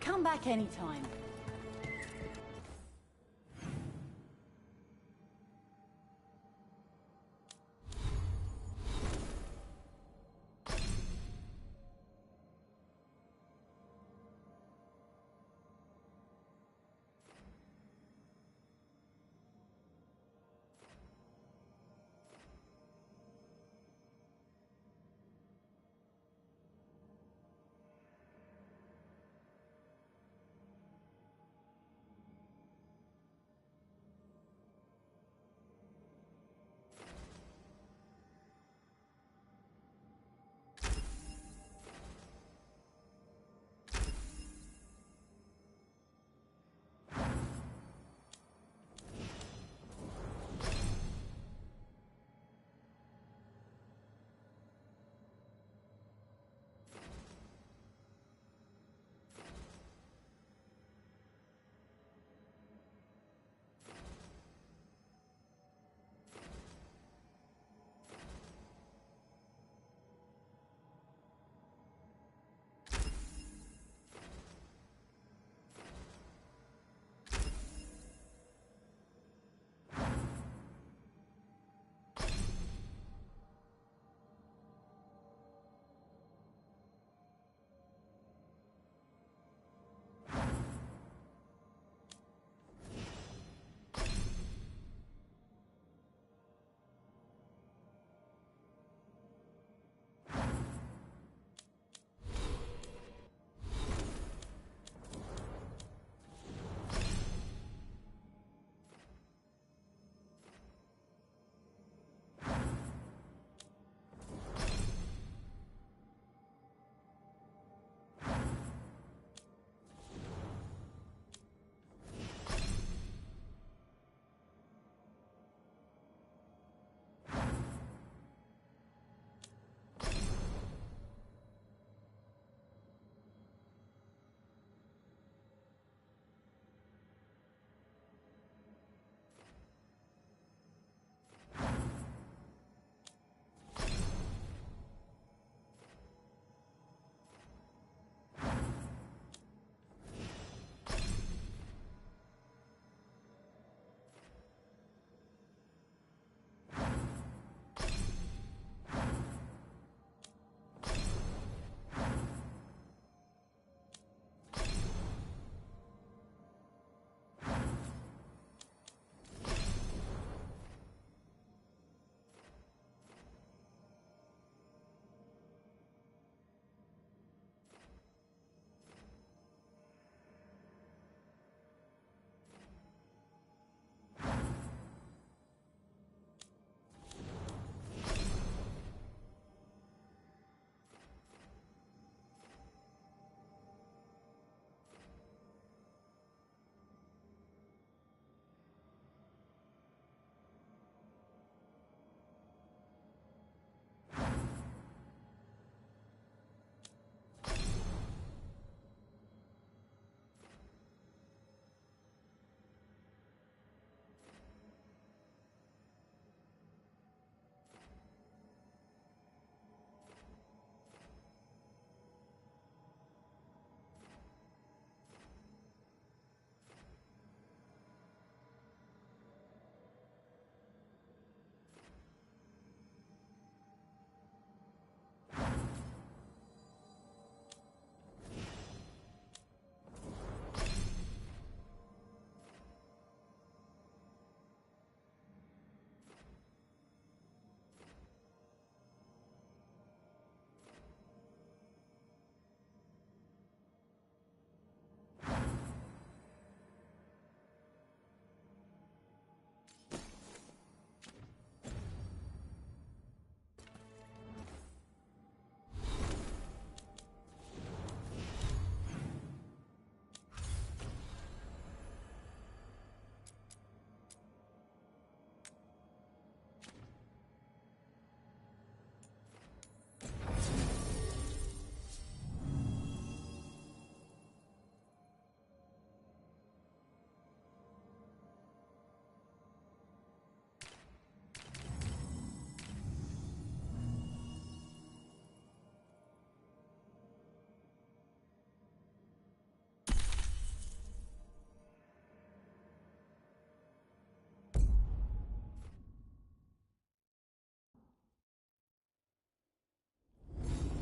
Come back anytime.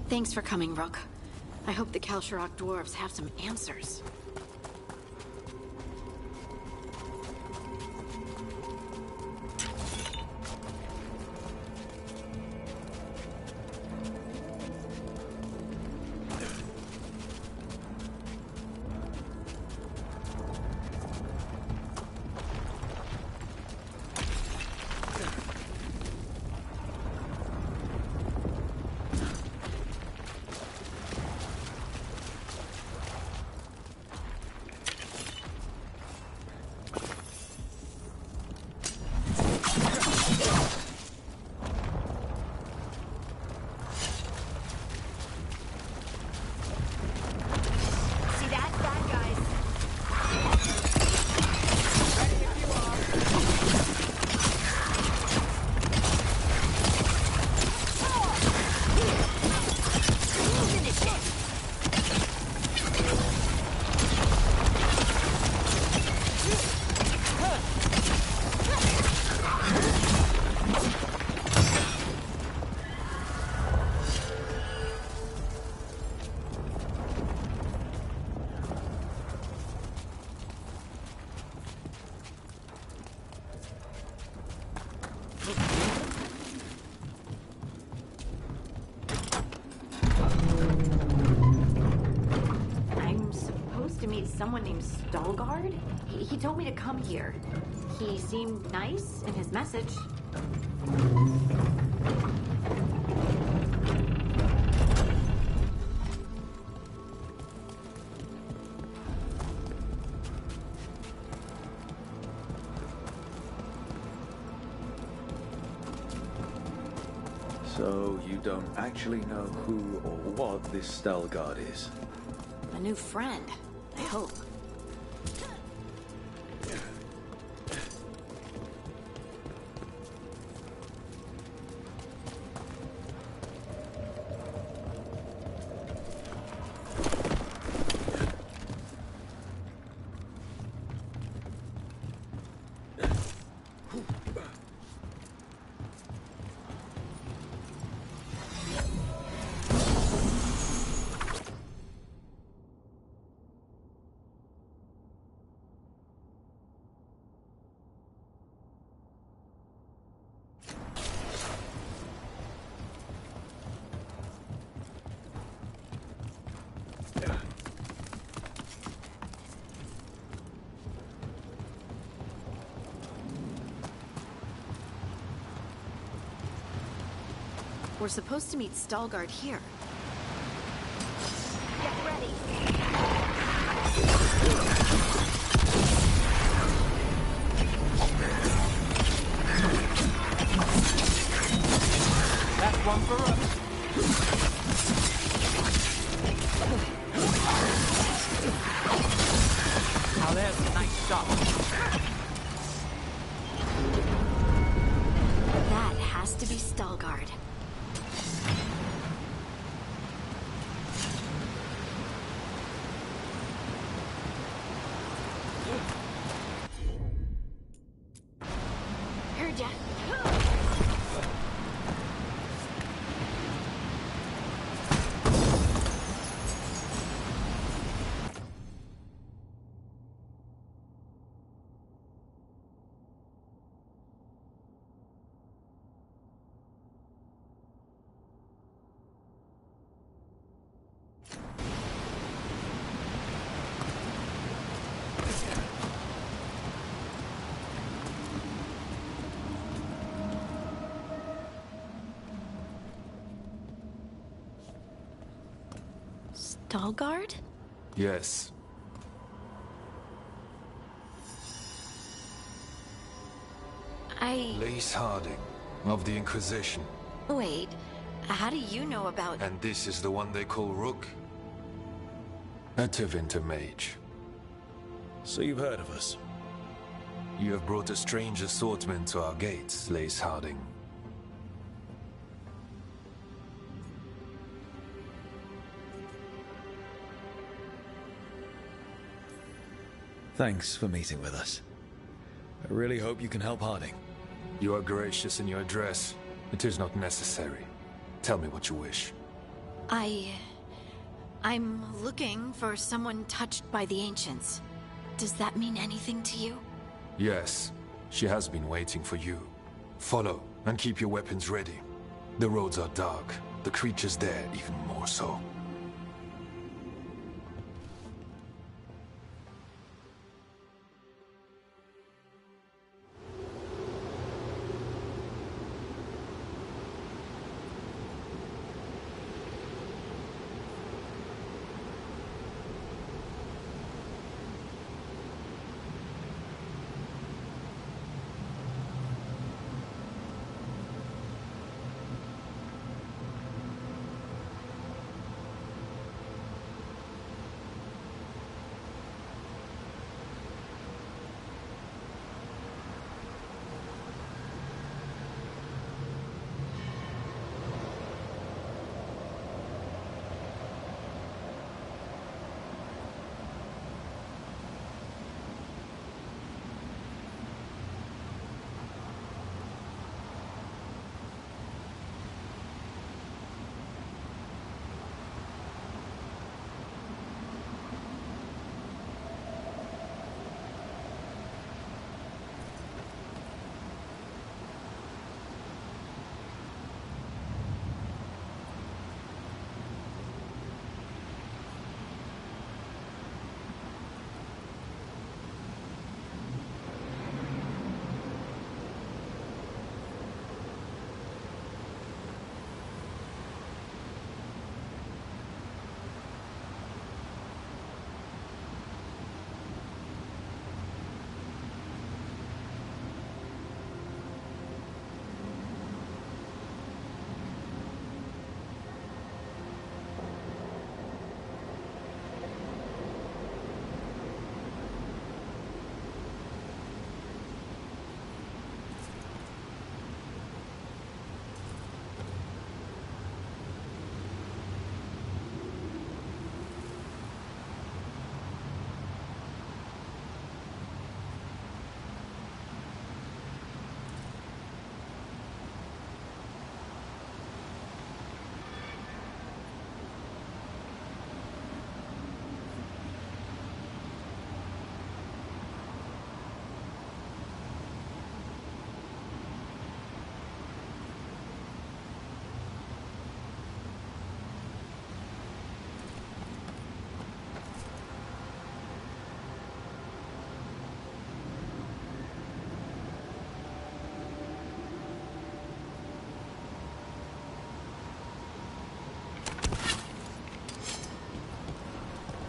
Thanks for coming, Rook. I hope the Kalsharok dwarves have some answers. Someone named Stalgard? He told me to come here. He seemed nice in his message. So you don't actually know who or what this Stalgard is? A new friend. I hope. We're supposed to meet Stalgard here. Get ready! That's one for us. Now there's a nice shot. That has to be Stalgard. Heard ya. Stalgard? Yes. Lace Harding, of the Inquisition. Wait, how do you know about... And this is the one they call Rook? A Tevinter mage. So you've heard of us? You have brought a strange assortment to our gates, Lace Harding. Thanks for meeting with us. I really hope you can help Harding. You are gracious in your address. It is not necessary. Tell me what you wish. I'm looking for someone touched by the Ancients. Does that mean anything to you? Yes, she has been waiting for you. Follow, and keep your weapons ready. The roads are dark, the creatures there even more so.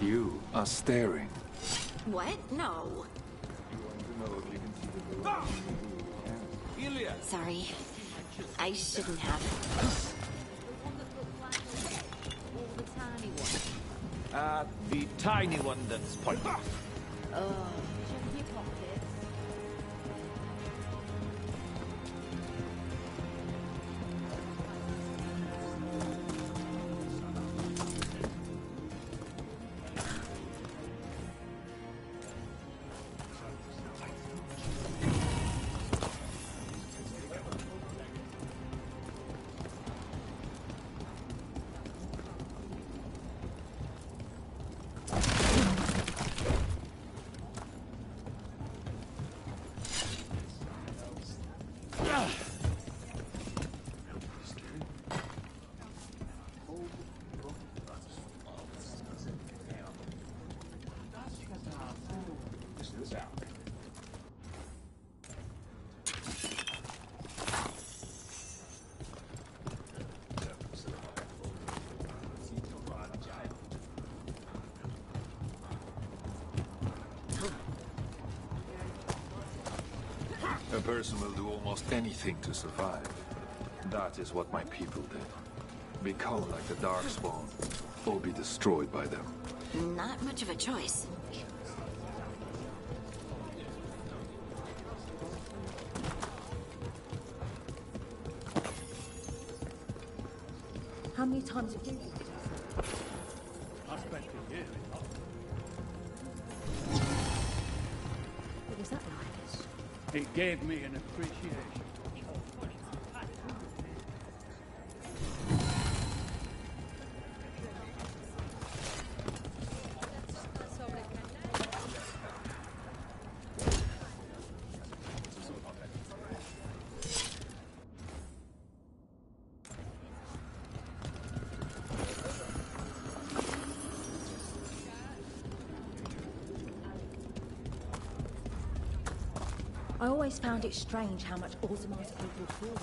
You are staring. What? No. Sorry. I shouldn't have. The tiny one that's pointing. Oh. A person will do almost anything to survive. That is what my people did. Become like the Darkspawn, or be destroyed by them. Not much of a choice. How many times have you? I spent a year in What was that like? It gave me an appreciation. I always found it strange how much Orzammar's people feel.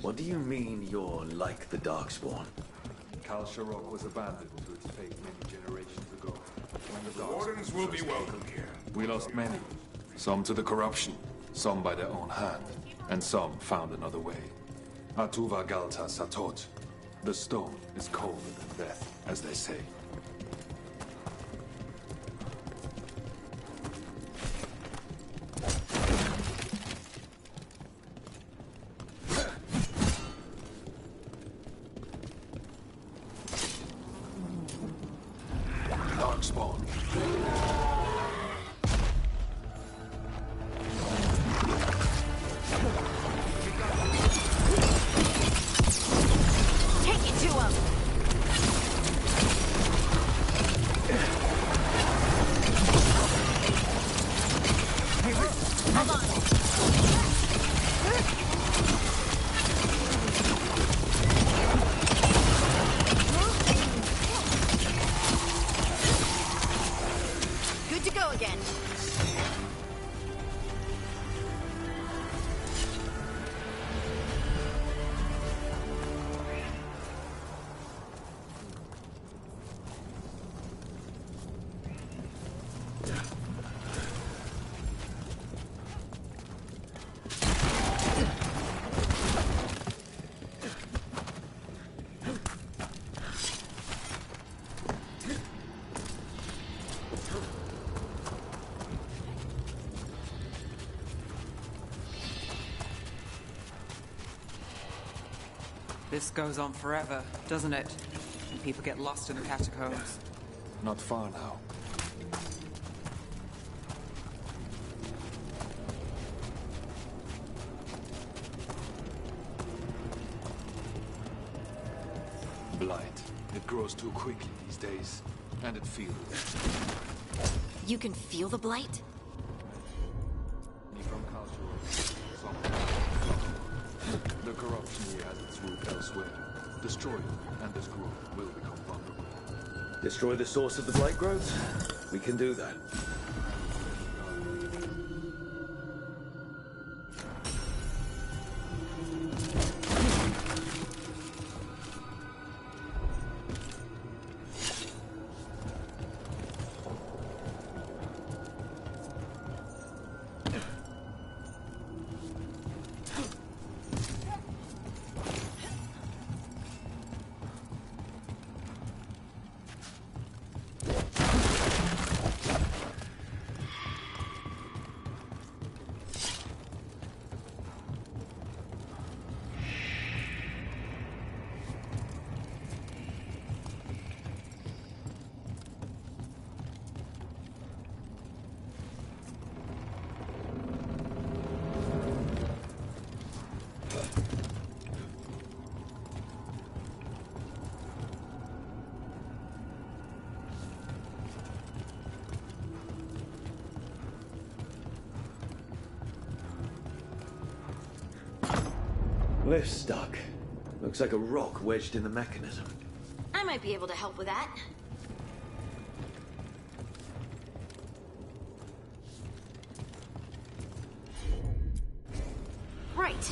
What do you mean you're like the Darkspawn? Kal Sharok was abandoned to its fate many generations ago. When the Wardens will be welcome here. We lost many. Some to the corruption, some by their own hand, and some found another way. Atuva Galta Satot. The stone is colder than death, as they say. Darkspawn. Take it to him! Hold on! Good to go again. This goes on forever, doesn't it? People get lost in the catacombs. Not far now. Blight. It grows too quickly these days, and it feels You can feel the blight? from culture. The corruption here has its root elsewhere. Destroy it, and this group will become vulnerable. Destroy the source of the blight growth? We can do that. Lift's stuck. Looks like a rock wedged in the mechanism. I might be able to help with that. Right.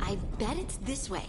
I bet it's this way.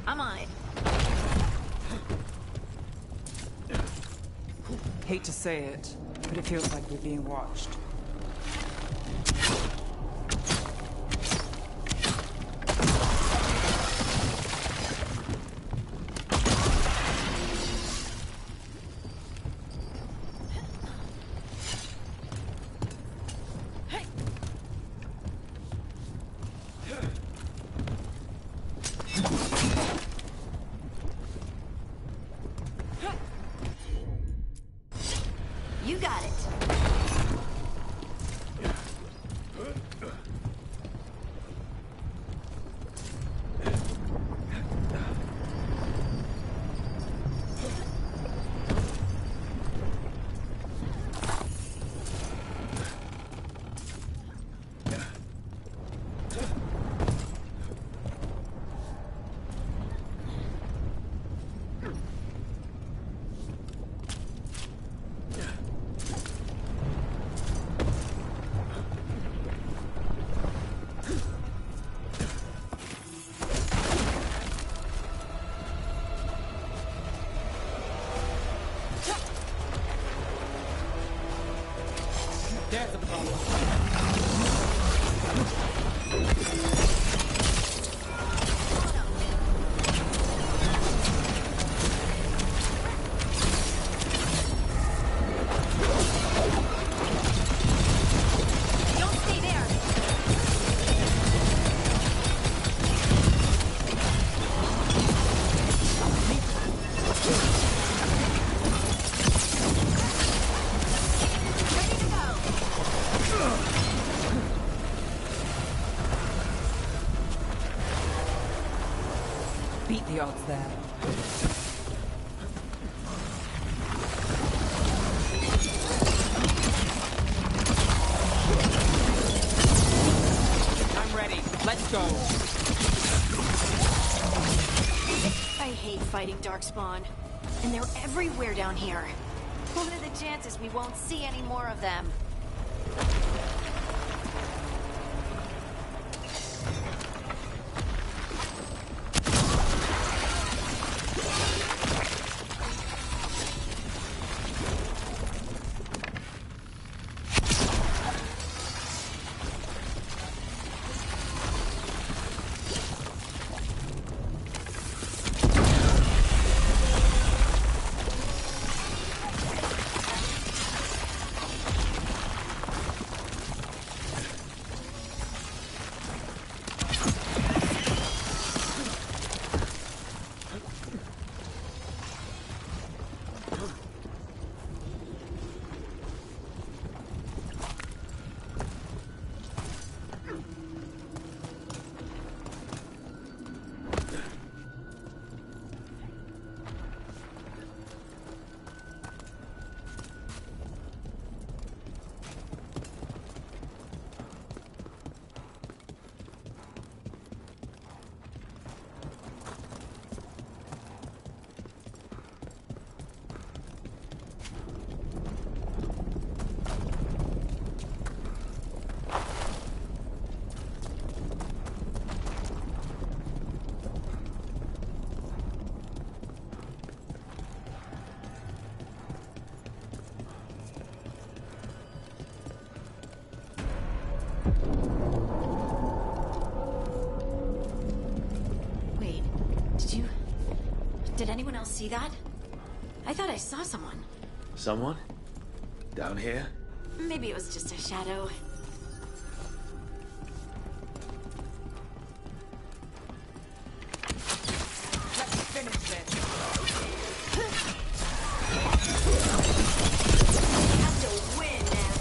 I'm on it. Hate to say it, but it feels like we're being watched. You got it. There's a problem. Beat the odds there. I'm ready. Let's go. I hate fighting Darkspawn. And they're everywhere down here. What are the chances we won't see any more of them? Wait, did anyone else see that? I thought I saw someone. Someone? Down here? Maybe it was just a shadow. Let's finish this. Have to win now.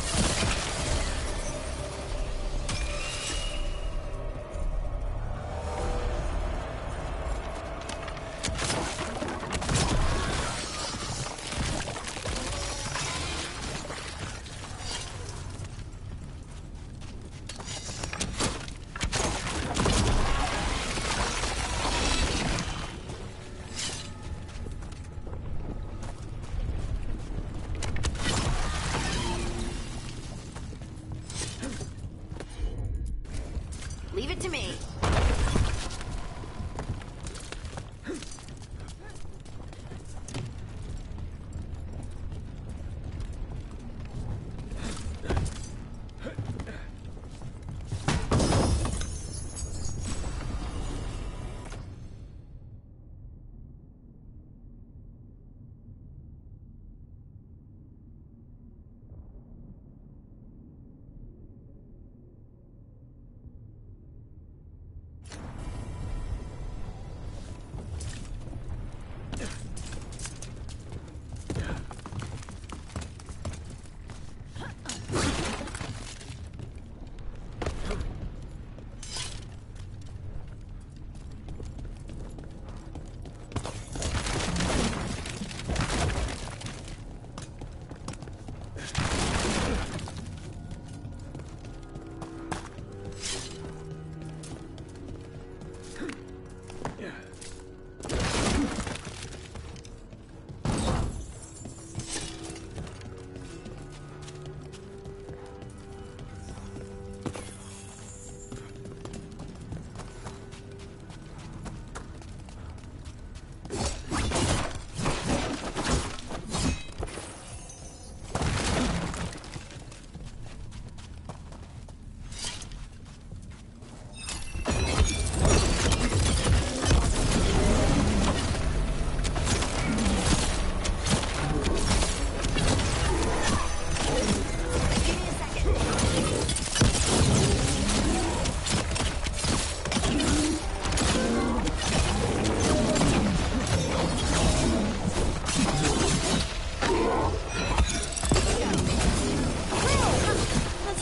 Leave it to me.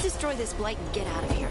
Destroy this blight and get out of here.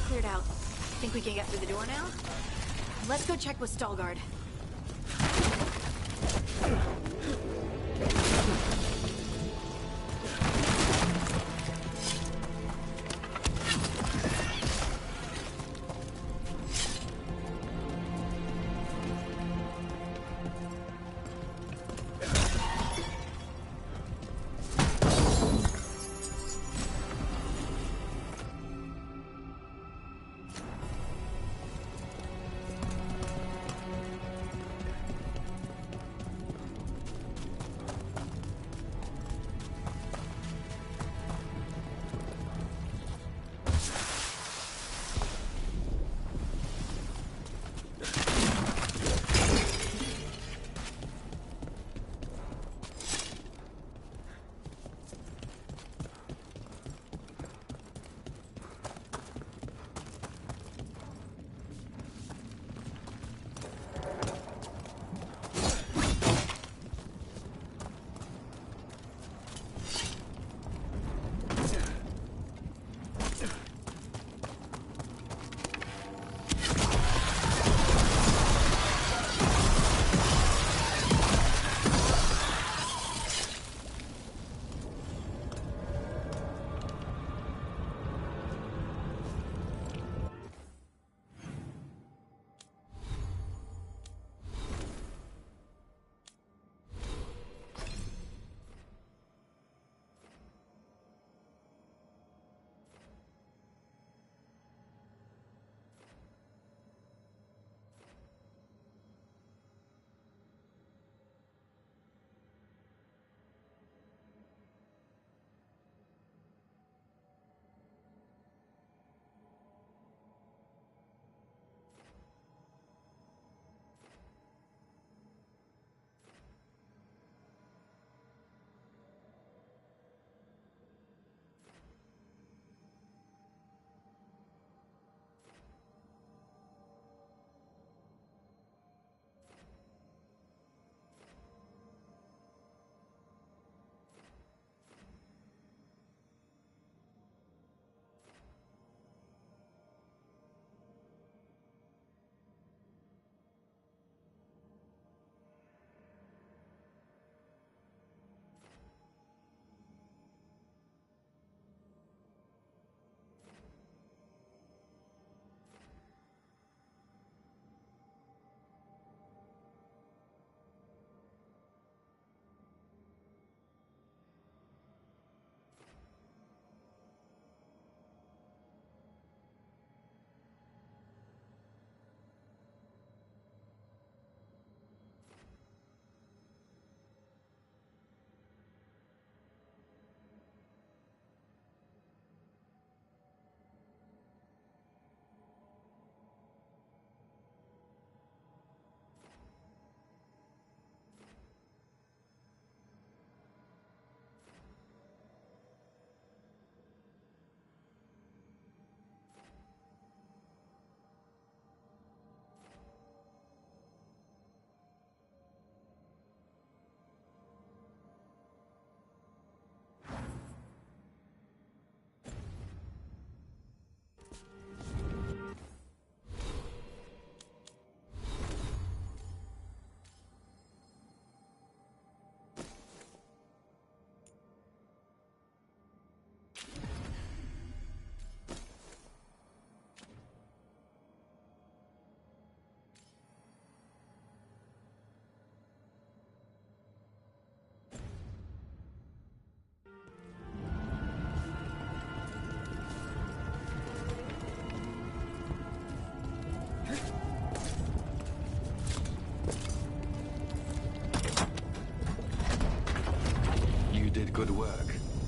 Cleared out. Think we can get through the door now? Let's go check with Stalgard.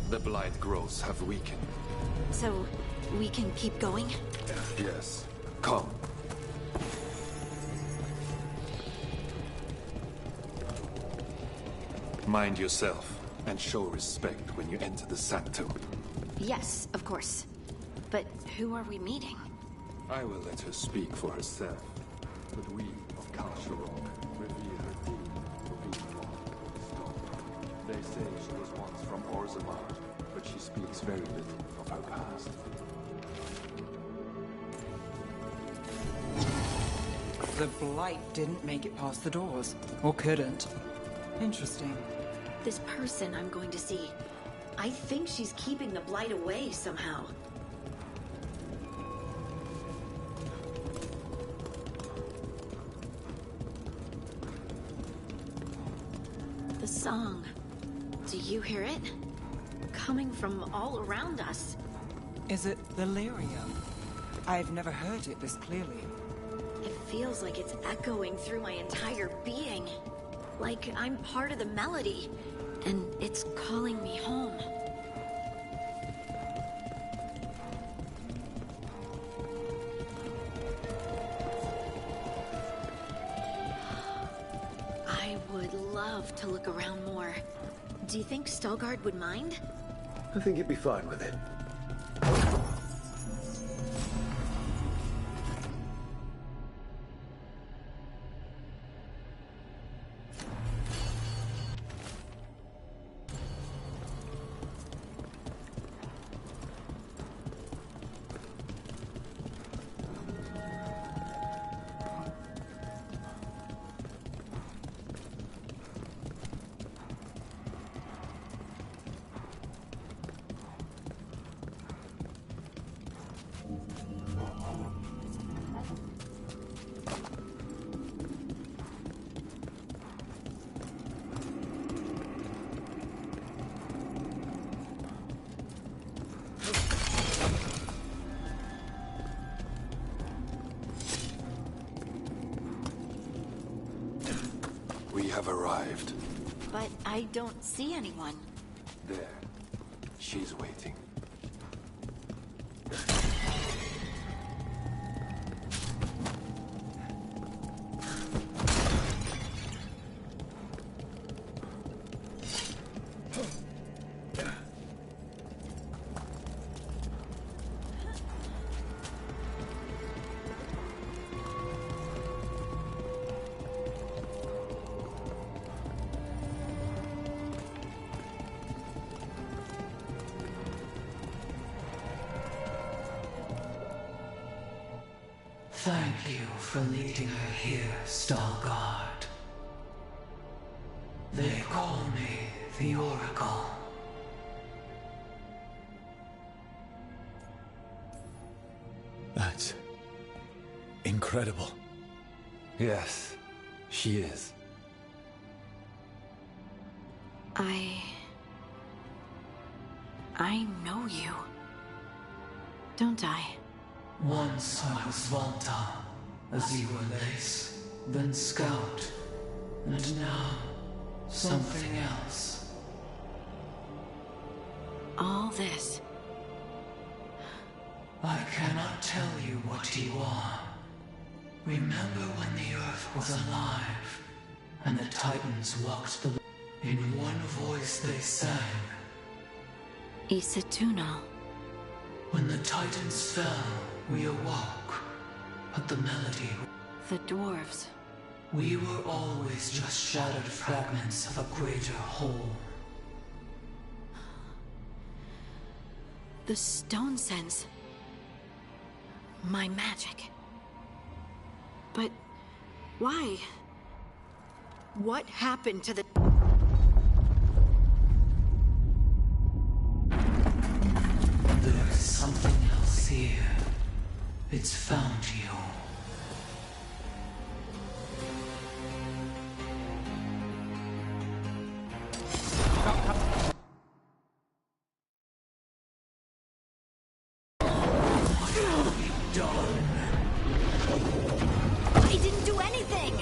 The Blight growths have weakened. So, we can keep going? Yes. Come. Mind yourself, and show respect when you enter the Sanctum. Yes, of course. But who are we meeting? I will let her speak for herself. But we of Kal Sharok revere her deed for being one of the stone. They say she was once from Orzammar, but she speaks very little of her past. The Blight didn't make it past the doors. Or couldn't. Interesting. This person I'm going to see. I think she's keeping the Blight away somehow. The song. Do you hear it? Coming from all around us. Is it Delirium? I've never heard it this clearly. It feels like it's echoing through my entire being. Like I'm part of the melody, and it's calling me home. I would love to look around more. Do you think Stalgard would mind? I think he'd be fine with it. We have arrived. But I don't see anyone. There. She's waiting. Thank you for leading her here, Stalgard. They call me the Oracle. That's incredible. Yes, she is. I know you. Don't I? Once I was Volta, as you were Lace, then Scout, and now something else. All this. I cannot tell you what you are. Remember when the Earth was alive, and the Titans walked the... In one voice they sang. Isatuna. When the Titans fell, we awoke, but the melody... The dwarves. We were always just shattered fragments of a greater whole. The stone sense. My magic. But why? What happened to the... There's something else here. It's found you. I didn't do anything!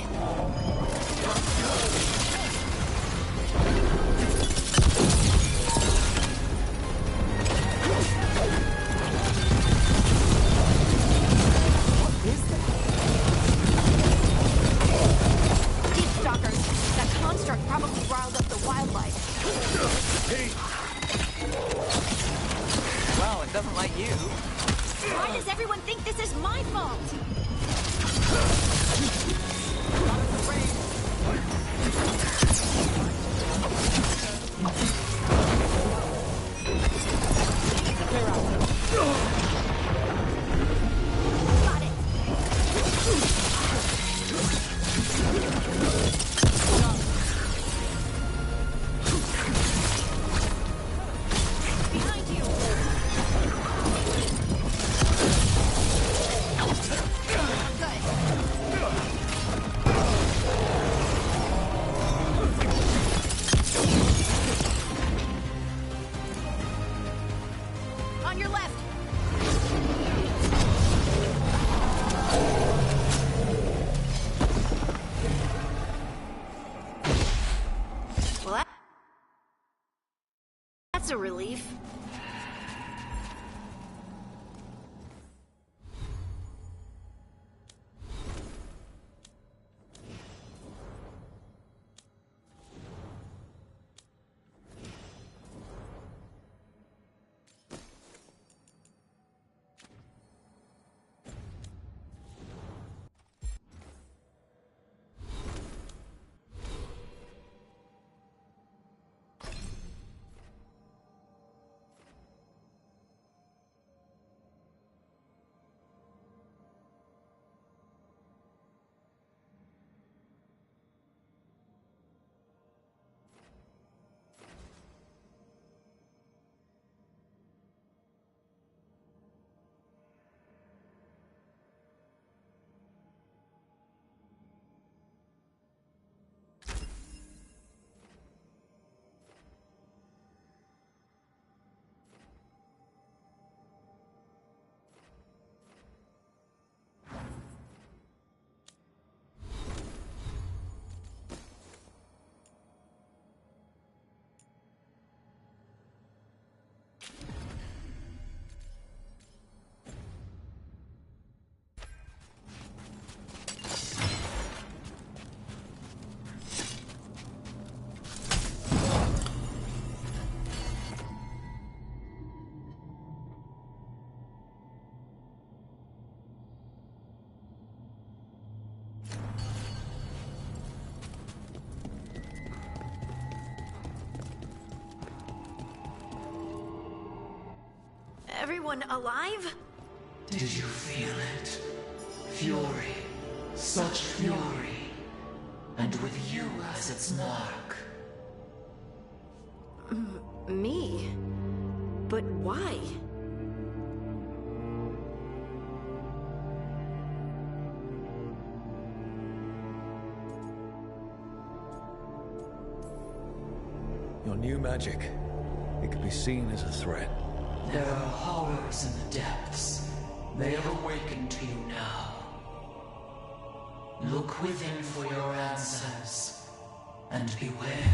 doesn't like you. Why does everyone think this is my fault? Clear out. Got it. Behind you. On your left. Well, that's a relief. Everyone alive? Did you feel it? Fury. Such fury. And with you as its mark. Me? But why? Your new magic. It could be seen as a threat. There are horrors in the depths. They have awakened to you now. Look within for your answers. And beware.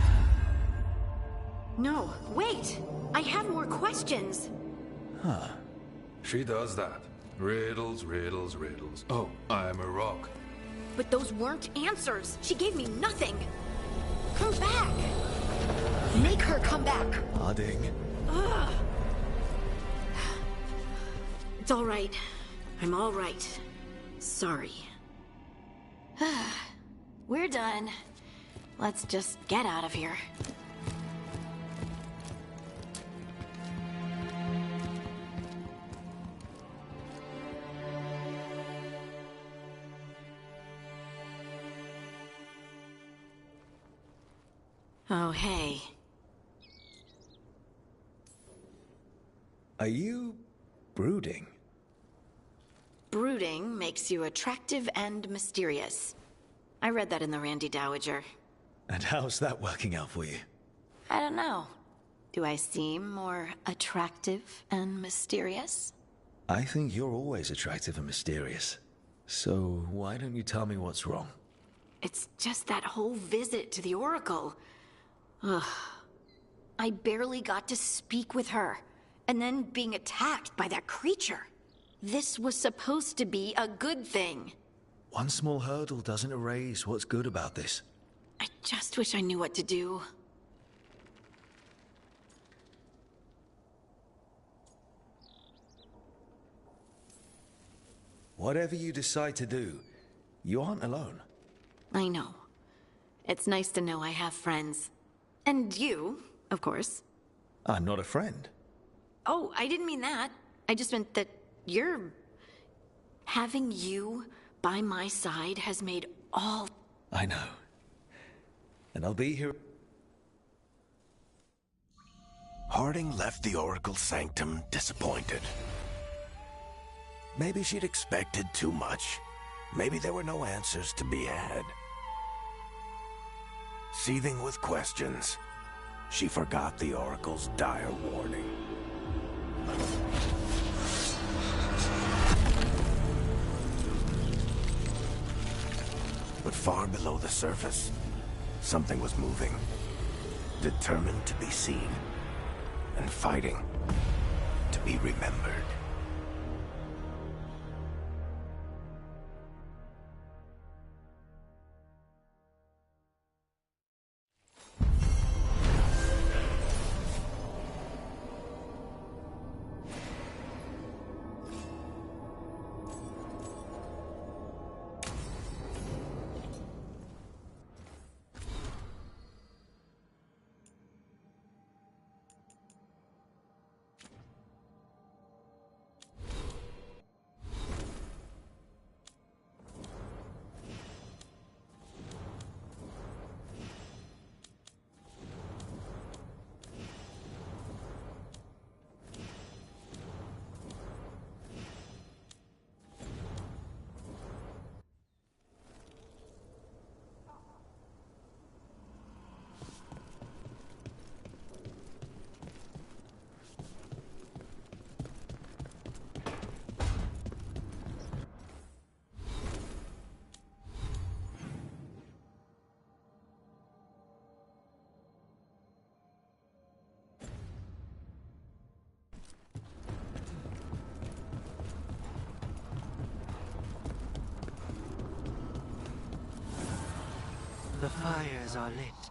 No, wait! I have more questions. Huh. She does that. Riddles, riddles, riddles. Oh, I'm a rock. But those weren't answers. She gave me nothing. Come back. Make her come back. Harding. Ugh. It's all right. I'm all right. Sorry. We're done. Let's just get out of here. Oh, hey. Are you brooding? Brooding makes you attractive and mysterious. I read that in the Randy Dowager. And how's that working out for you? I don't know. Do I seem more attractive and mysterious? I think you're always attractive and mysterious. So why don't you tell me what's wrong? It's just that whole visit to the Oracle. Ugh. I barely got to speak with her. And then being attacked by that creature. This was supposed to be a good thing. One small hurdle doesn't erase what's good about this. I just wish I knew what to do. Whatever you decide to do, you aren't alone. I know. It's nice to know I have friends. And you, of course. I'm not a friend. Oh, I didn't mean that. I just meant that you're... Having you by my side has made all... I know. And I'll be here... Harding left the Oracle Sanctum disappointed. Maybe she'd expected too much. Maybe there were no answers to be had. Seething with questions, she forgot the Oracle's dire warning. But far below the surface, something was moving. Determined to be seen. And fighting to be remembered. The fires are lit.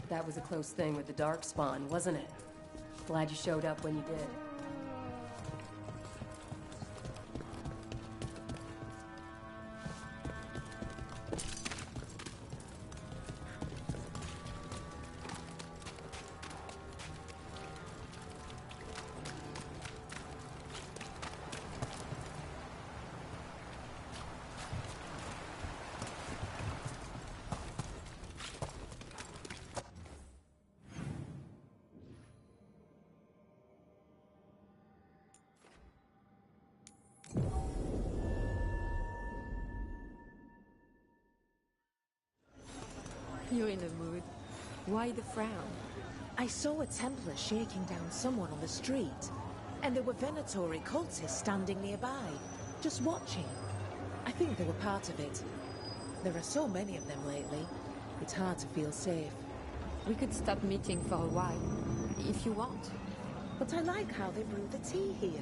That was a close thing with the Darkspawn, wasn't it? Glad you showed up when you did. You're in a mood. Why the frown? I saw a Templar shaking down someone on the street, and there were Venatori cultists standing nearby, just watching. I think they were part of it. There are so many of them lately, it's hard to feel safe. We could stop meeting for a while, if you want. But I like how they brew the tea here.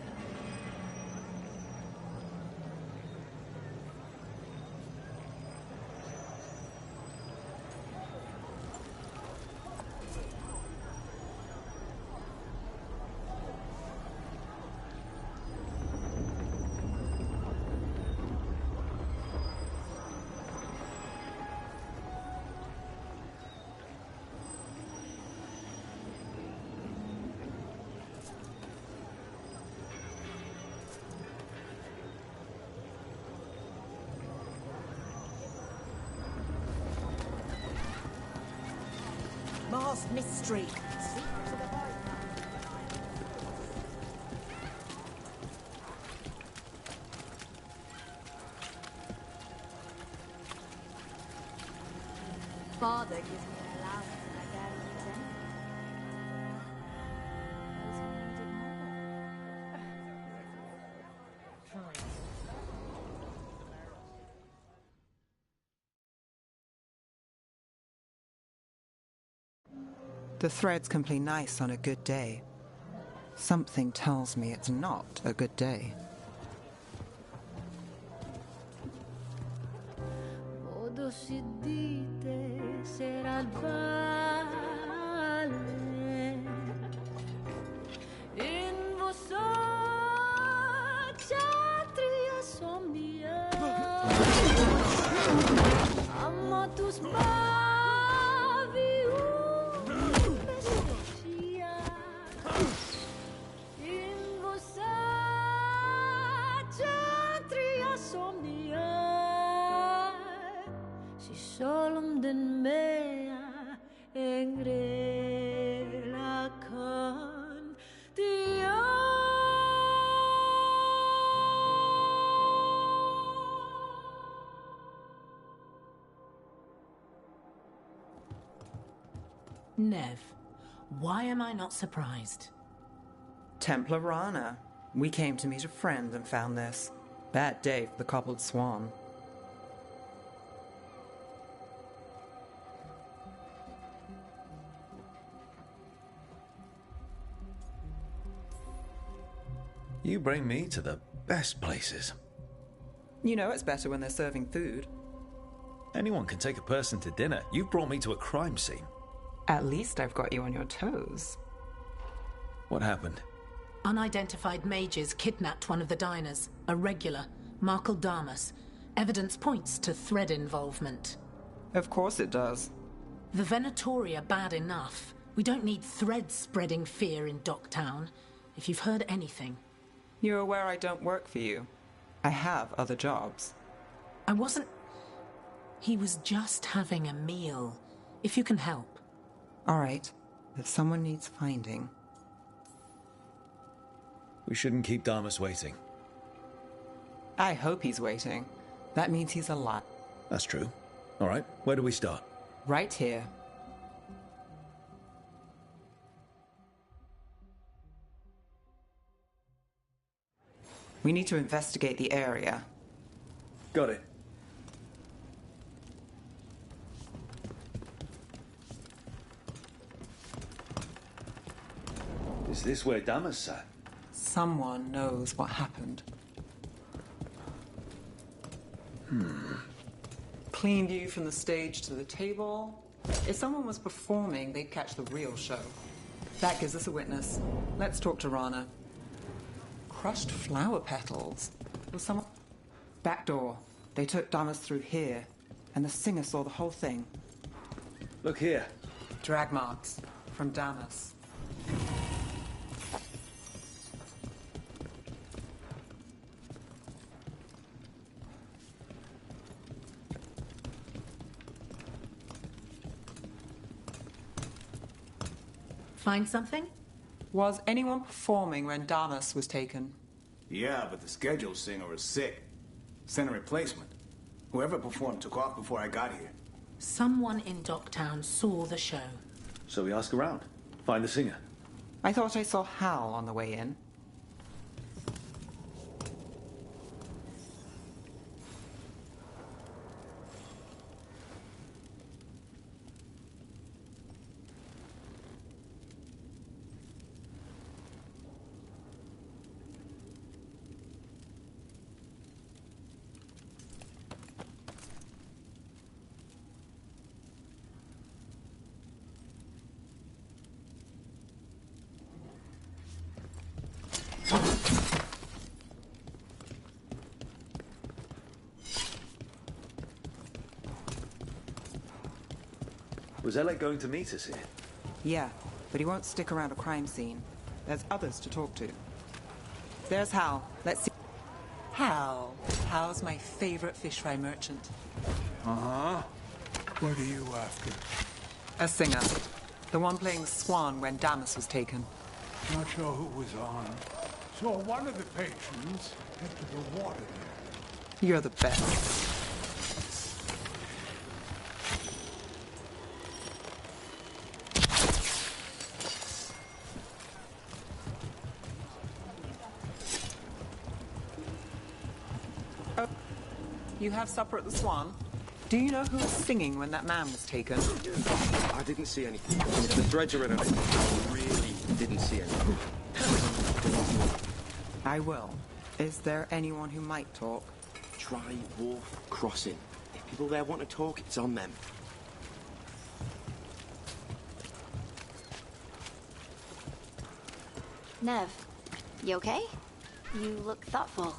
Mars mystery. Father gives me an allowance and I barely use any. The threads can play nice on a good day. Something tells me it's not a good day. Modo si dite sarà il vale in vostra ksatria somnia amma tu spavi messia in vostra ksatria somnia si solemn den mea engrela kan dia. Nev, why am I not surprised? Templar Rana. We came to meet a friend and found this. Bad day for the cobbled swan. You bring me to the best places. You know it's better when they're serving food. Anyone can take a person to dinner. You've brought me to a crime scene. At least I've got you on your toes. What happened? Unidentified mages kidnapped one of the diners, a regular, Markle Damas. Evidence points to thread involvement. Of course it does. The Venatori are bad enough. We don't need threads spreading fear in Docktown. If you've heard anything. You're aware I don't work for you. I have other jobs. I wasn't... He was just having a meal. If you can help. All right. If someone needs finding... We shouldn't keep Damas waiting. I hope he's waiting. That means he's alive. That's true. All right, where do we start? Right here. We need to investigate the area. Got it. Is this where Damas sat? Someone knows what happened. Clean view from the stage to the table. If someone was performing, they'd catch the real show. That gives us a witness. Let's talk to Rana. Crushed flower petals. Was someone... Back door. They took Damas through here, and the singer saw the whole thing. Look here. Drag marks from Damas. Find something? Was anyone performing when Damas was taken? Yeah, but the scheduled singer is sick. Sent a replacement. Whoever performed took off before I got here. Someone in Docktown saw the show. So we ask around. Find the singer. I thought I saw Hal on the way in. Was Alec going to meet us here? Yeah, but he won't stick around a crime scene. There's others to talk to. There's Hal. Let's see. Hal. Hal's my favorite fish fry merchant. Uh-huh. What are you after? A singer. The one playing the swan when Damas was taken. Not sure who was on. Saw one of the patrons head to the water there. You're the best. You have supper at the Swan? Do you know who was singing when that man was taken? I didn't see anything. If the threads are in it, I really didn't see anything. I will. Is there anyone who might talk? Dry Wharf Crossing. If people there want to talk, it's on them. Nev, you okay? You look thoughtful.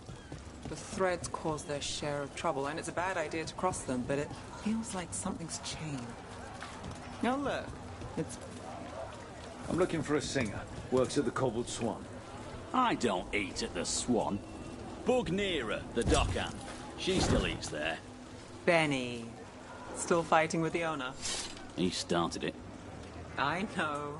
The threads cause their share of trouble, and it's a bad idea to cross them, but it feels like something's changed. Now look, it's... I'm looking for a singer. Works at the Cobbled Swan. I don't eat at the Swan. Bug Neera, the dockhand. She still eats there. Benny. Still fighting with the owner? He started it. I know.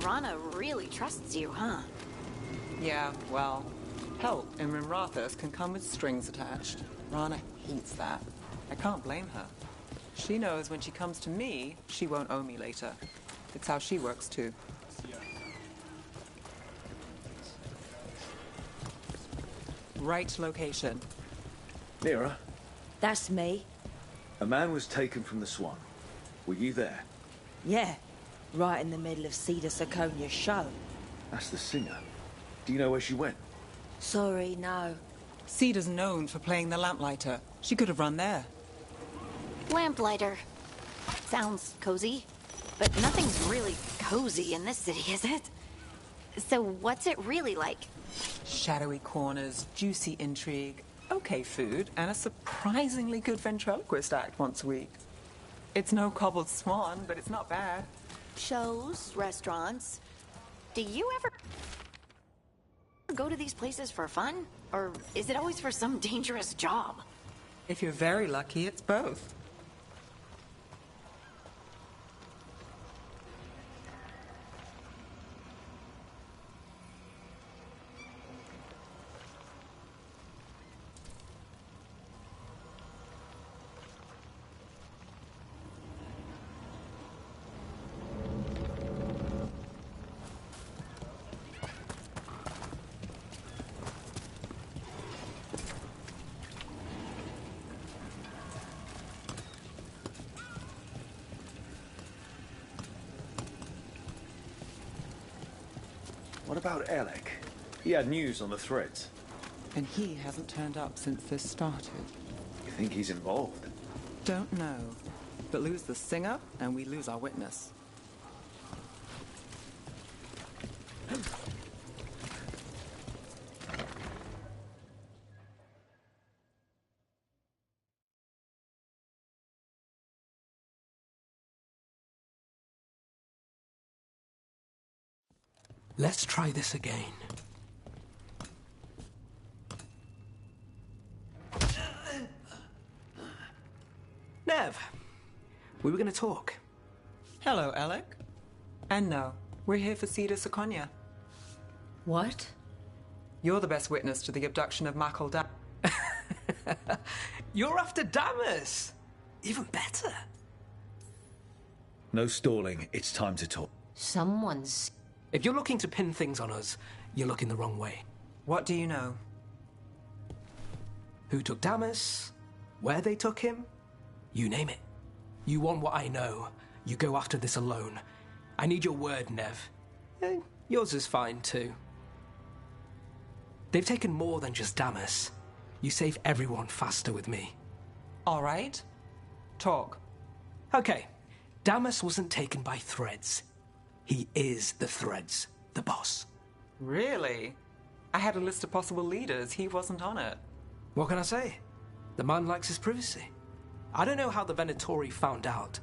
Rana really trusts you, huh? Yeah, well, help in Rimrathas can come with strings attached. Rana hates that. I can't blame her. She knows when she comes to me, she won't owe me later. It's how she works, too. Right location. Neera, That's me. a man was taken from the Swan. Were you there? Yeah. Right in the middle of Cedar Siconia's show. That's the singer. Do you know where she went? Sorry, no. Cedar's known for playing the lamplighter. She could have run there. Lamplighter. Sounds cozy. But nothing's really cozy in this city, is it? So what's it really like? Shadowy corners, juicy intrigue, okay food, and a surprisingly good ventriloquist act once a week. It's no Cobbled Swan, but it's not bad. Shows, restaurants. Do you ever go to these places for fun? Or is it always for some dangerous job? If you're very lucky, it's both. What about Alec? He had news on the threads. And he hasn't turned up since this started. You think he's involved? Don't know. But lose the singer, and we lose our witness. Let's try this again. Nev, we were going to talk. Hello, Alec. And no, we're here for Cedar Seconia. What? You're the best witness to the abduction of Michael You're after Damas! Even better. No stalling. It's time to talk. Someone's... If you're looking to pin things on us, you're looking the wrong way. What do you know? Who took Damas? Where they took him? You name it. You want what I know. You go after this alone. I need your word, Nev. Yours is fine, too. They've taken more than just Damas. You save everyone faster with me. All right. Talk. Okay. Damas wasn't taken by Threads. He is the Threads, the boss. Really? I had a list of possible leaders. He wasn't on it. What can I say? The man likes his privacy. I don't know how the Venatori found out,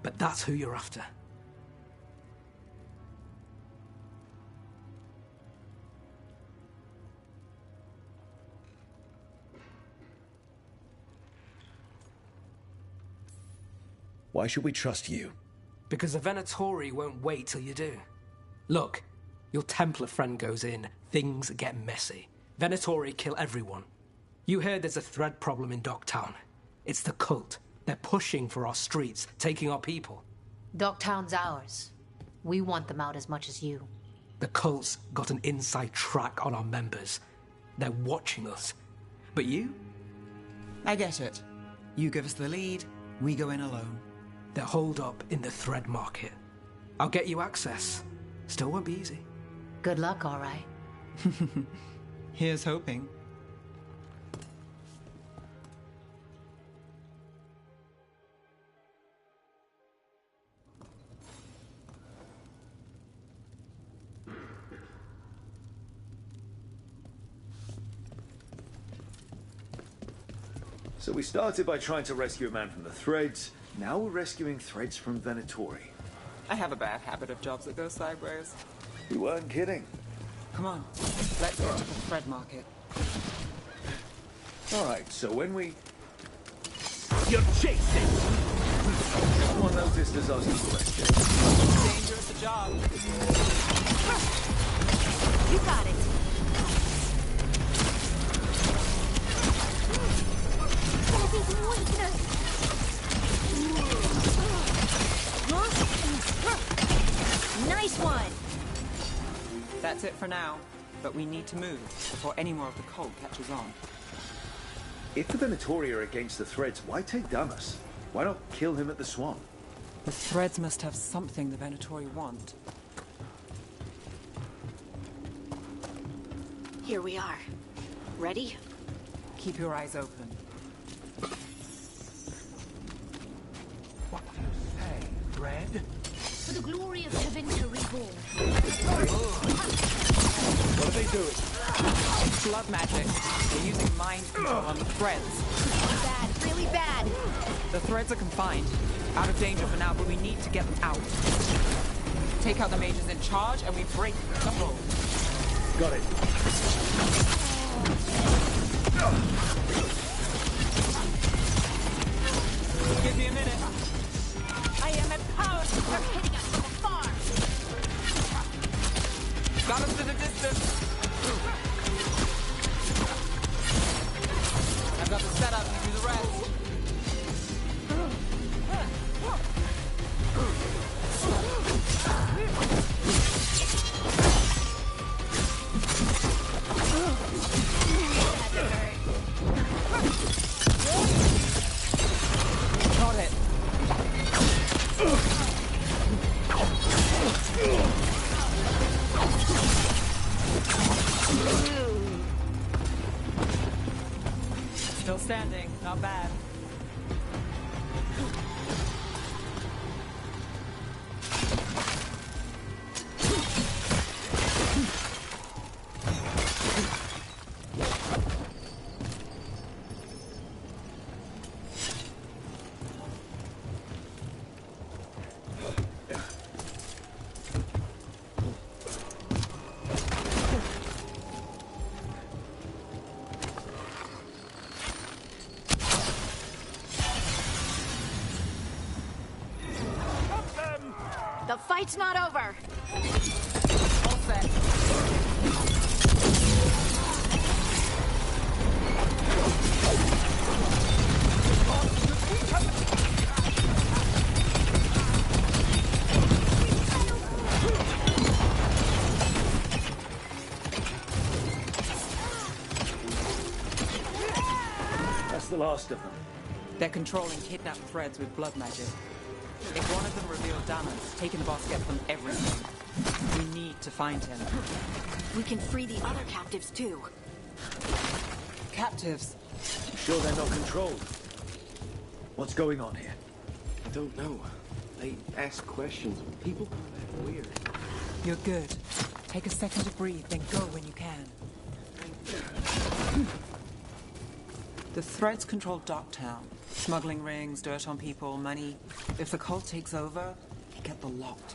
but that's who you're after. Why should we trust you? Because the Venatori won't wait till you do. Look, your Templar friend goes in, things get messy. Venatori kill everyone. You heard there's a thread problem in Docktown. It's the cult. They're pushing for our streets, taking our people. Docktown's ours. We want them out as much as you. The cult's got an inside track on our members. They're watching us. But you? I get it. You give us the lead, we go in alone. They're holed up in the thread market. I'll get you access. Still won't be easy. Good luck, all right. Here's hoping. So we started by trying to rescue a man from the Threads. Now we're rescuing Threads from Venatori. I have a bad habit of jobs that go sideways. You weren't kidding. Come on, let's get to the thread market. All right, so when we... You're chasing! Someone noticed as us as questions. Dangerous a job. You got it. Nice one! That's it for now, but we need to move before any more of the cult catches on. If the Venatori are against the Threads, why take Damas? Why not kill him at the Swan? The Threads must have something the Venatori want. Here we are. Ready? Keep your eyes open. What do you say, Thread? For the glory of Tevinter Reborn. What are they doing? Blood magic. They're using mind control on the Threads. Bad, really bad. The Threads are confined. Out of danger for now, but we need to get them out. Take out the mages in charge, and we break the hold. Got it. Give me a minute. I am empowered. They're hitting us from afar. Got us to the distance. I've got the setup. You do the rest. Got it. The fight's not over. All set. That's the last of them. They're controlling kidnapped threads with blood magic. If one of them revealed Damas, taking the boss gets them everything. We need to find him. We can free the other captives too. Captives? Sure they're not controlled? What's going on here? I don't know. They ask questions. People are weird. You're good. Take a second to breathe, then go when you can. The Threads control Docktown. Smuggling rings, dirt on people, money. If the cult takes over, they get the lot.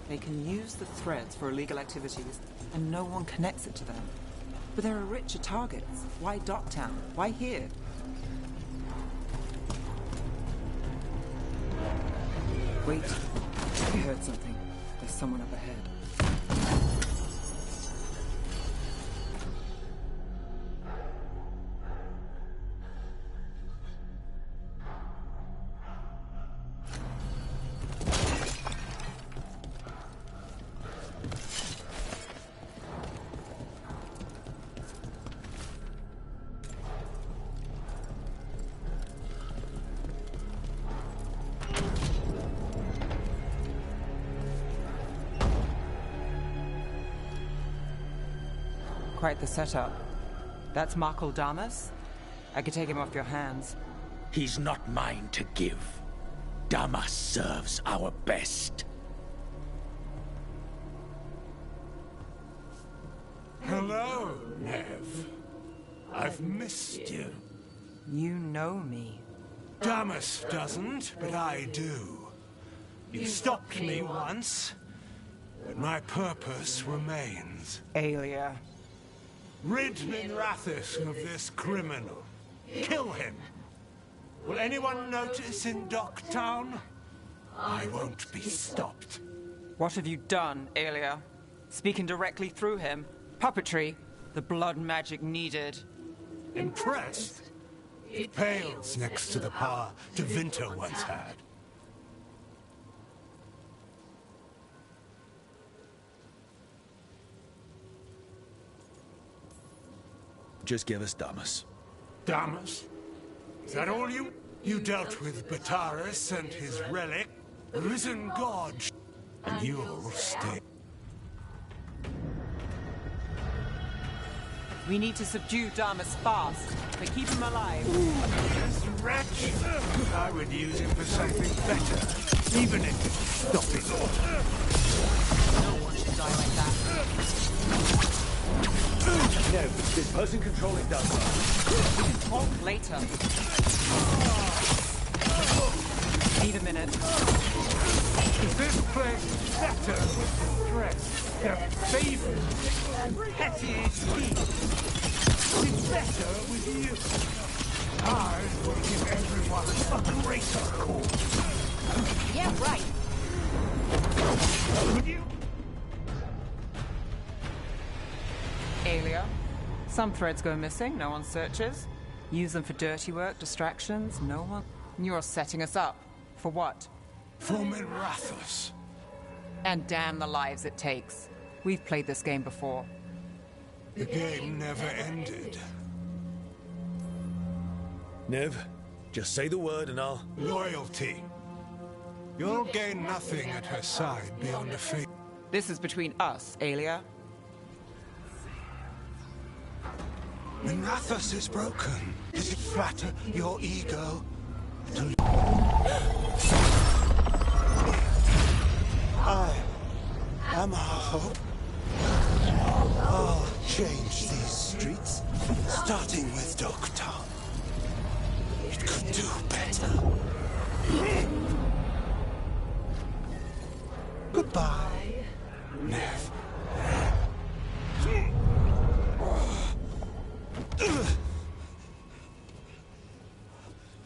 They can use the Threads for illegal activities, and no one connects it to them. But there are richer targets. Why Docktown? Why here? Wait. I heard something. There's someone up ahead. Quite the setup. That's Markle Damas? I could take him off your hands. He's not mine to give. Damas serves our best. Hello, Nev. I've missed you. You know me. Damas doesn't, but I do. You stopped me once, but my purpose remains. Aelia. Rid Minrathous of this criminal. Kill him. Will anyone notice in Docktown? I won't be stopped. What have you done, Aelia? Speaking directly through him? Puppetry? The blood magic needed? Impressed? It pales next to the power Tevinter once had. Just give us Damas. Damas? Is that all you? You dealt with Bataris and his relic, risen god, and you'll stay. We need to subdue Damas fast, but keep him alive. This wretch! I would use him for something better, even if it stopped it all. No one should die like that. No, this person controlling Damas. We can talk later. Need a minute. Is this place better with the threats, their favors, and petty schemes? It's better with you. I will give everyone a greater cause. Yeah, right. Would you? Aelia. Some threads go missing, no one searches. Use them for dirty work, distractions, no one... You're setting us up. For what? For Minrathous. And damn the lives it takes. We've played this game before. The game never ended. Nev, just say the word and I'll... Loyalty. You'll gain nothing at her side beyond a fate. This is between us, Aelia. Minrathous is broken. Does it flatter your ego? I am our hope. I'll change these streets, starting with Docktown. It could do better. Goodbye, Nev.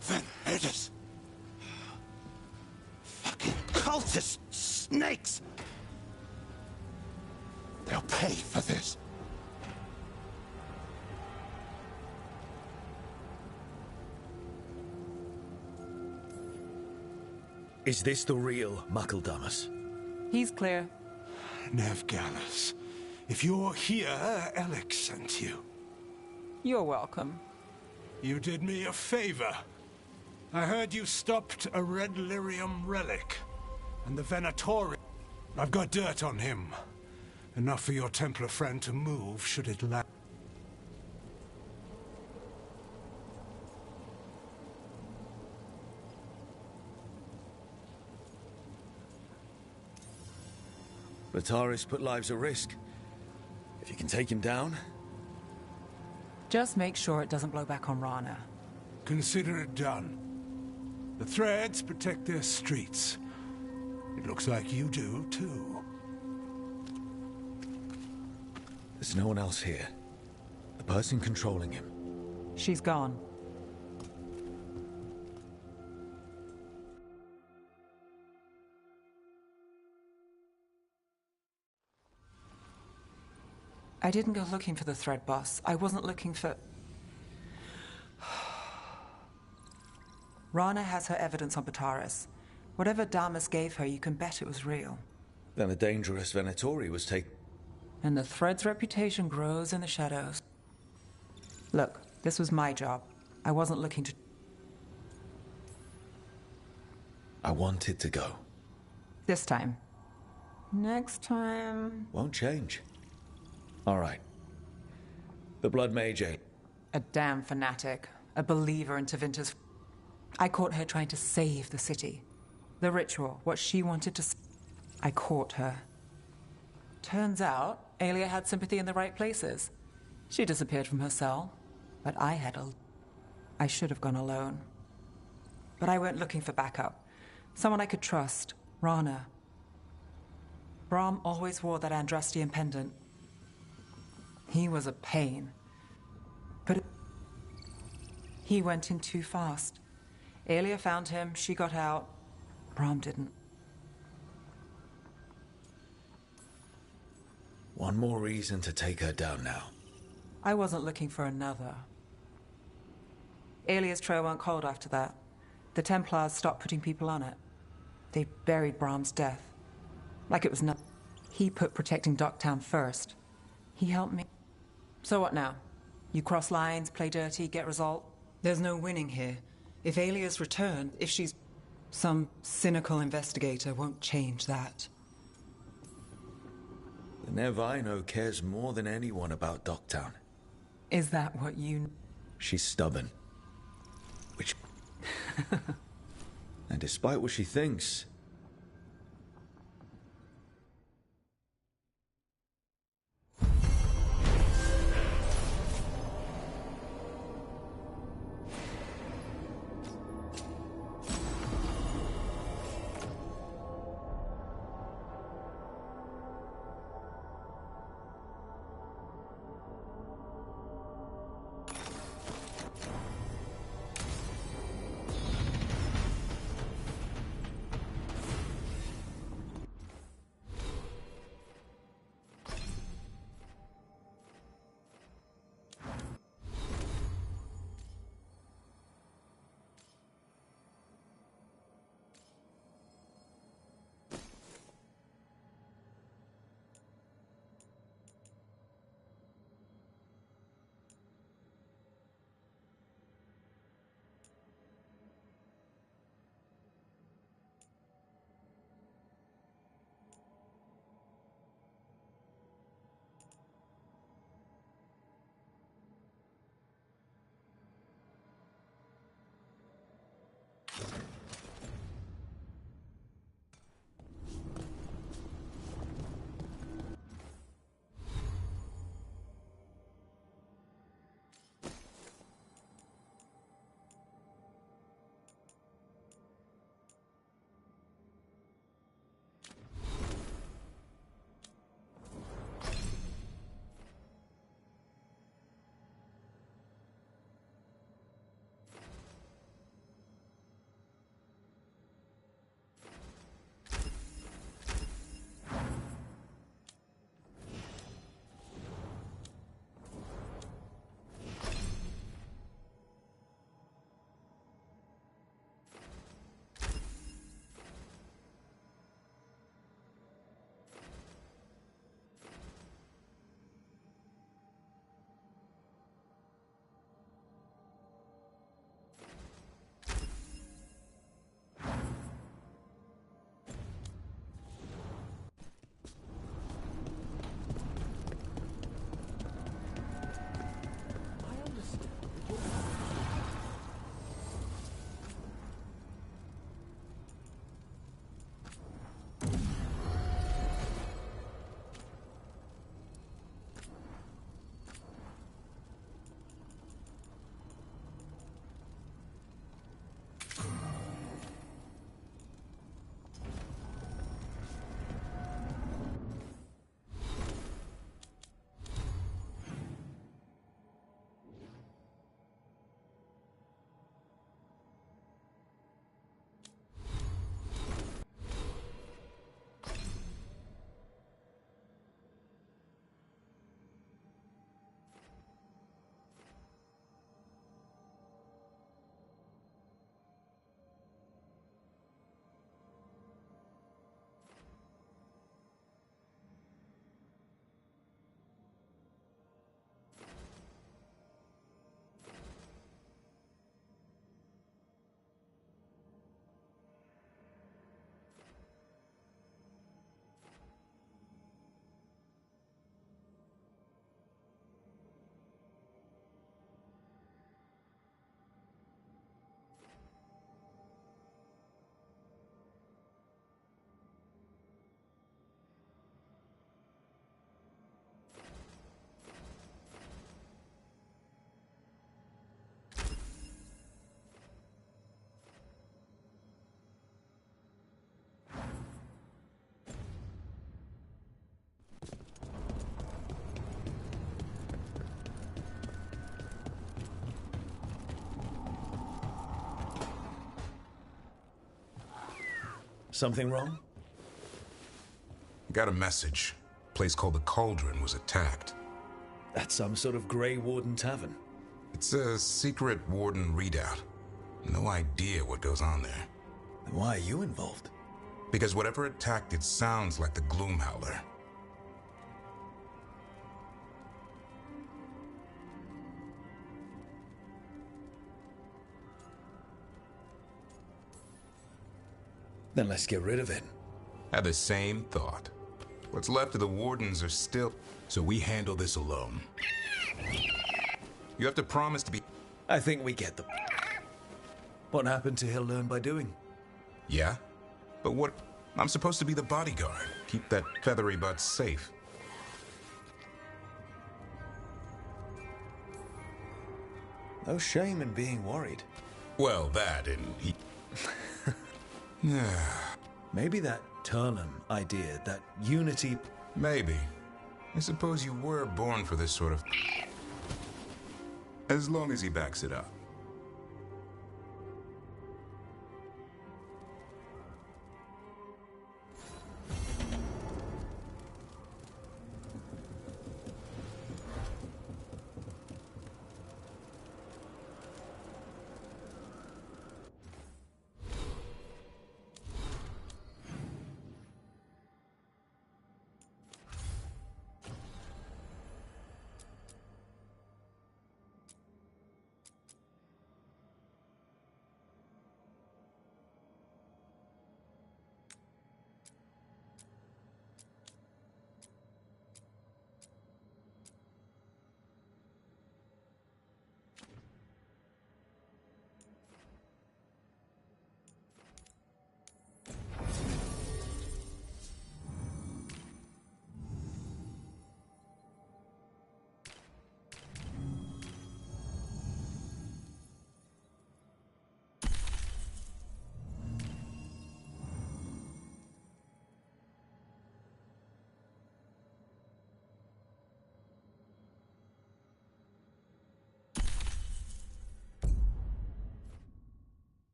Van Herders. Fucking cultists. snakes! They'll pay for this. Is this the real Makeldamas? He's clear. Nevgalis, if you're here, Alex sent you. You're welcome. You did me a favor. I heard you stopped a red lyrium relic. And the Venatori... I've got dirt on him. Enough for your Templar friend to move should it lack. Bataris put lives at risk. If you can take him down... Just make sure it doesn't blow back on Rana. Consider it done. The Threads protect their streets. It looks like you do, too. There's no one else here. The person controlling him. She's gone. I didn't go looking for the Thread boss. I wasn't looking for... Rana has her evidence on Bataris. Whatever Damas gave her, you can bet it was real. Then a dangerous Venatori was taken. And the Thread's reputation grows in the shadows. Look, this was my job. I wasn't looking to... I wanted to go. This time. Next time... Won't change. All right. The Blood Mage. A damn fanatic. A believer in Tevinter's... I caught her trying to save the city. The ritual, what she wanted to... I caught her. Turns out, Aelia had sympathy in the right places. She disappeared from her cell, but I should have gone alone. But I went looking for backup. Someone I could trust. Rana. Brahm always wore that Andrastian pendant. He was a pain. But he went in too fast. Aelia found him, she got out. Brahm didn't. One more reason to take her down now. I wasn't looking for another. Aelia's trail went cold after that. The Templars stopped putting people on it. They buried Brahm's death. Like it was nothing. He put protecting Docktown first. He helped me. So what now? You cross lines, play dirty, get result? There's no winning here. If Aelia's returned, if she's... Some cynical investigator won't change that. The Nev I know cares more than anyone about Docktown. Is that what you... She's stubborn. Which... And despite what she thinks... Something wrong? Got a message. A place called the Cauldron was attacked. That's some sort of Grey Warden tavern. It's a secret Warden readout. No idea what goes on there. Then why are you involved? Because whatever attacked it sounds like the Gloomhowler. Then let's get rid of it. Had the same thought. What's left of the Wardens are still... So we handle this alone. You have to promise to be... I think we get them. What happened to he'll learn by doing? Yeah? But what... I'm supposed to be the bodyguard. Keep that feathery butt safe. No shame in being worried. Well, that and he... Maybe that Turnham idea, that unity... Maybe. I suppose you were born for this sort of... As long as he backs it up.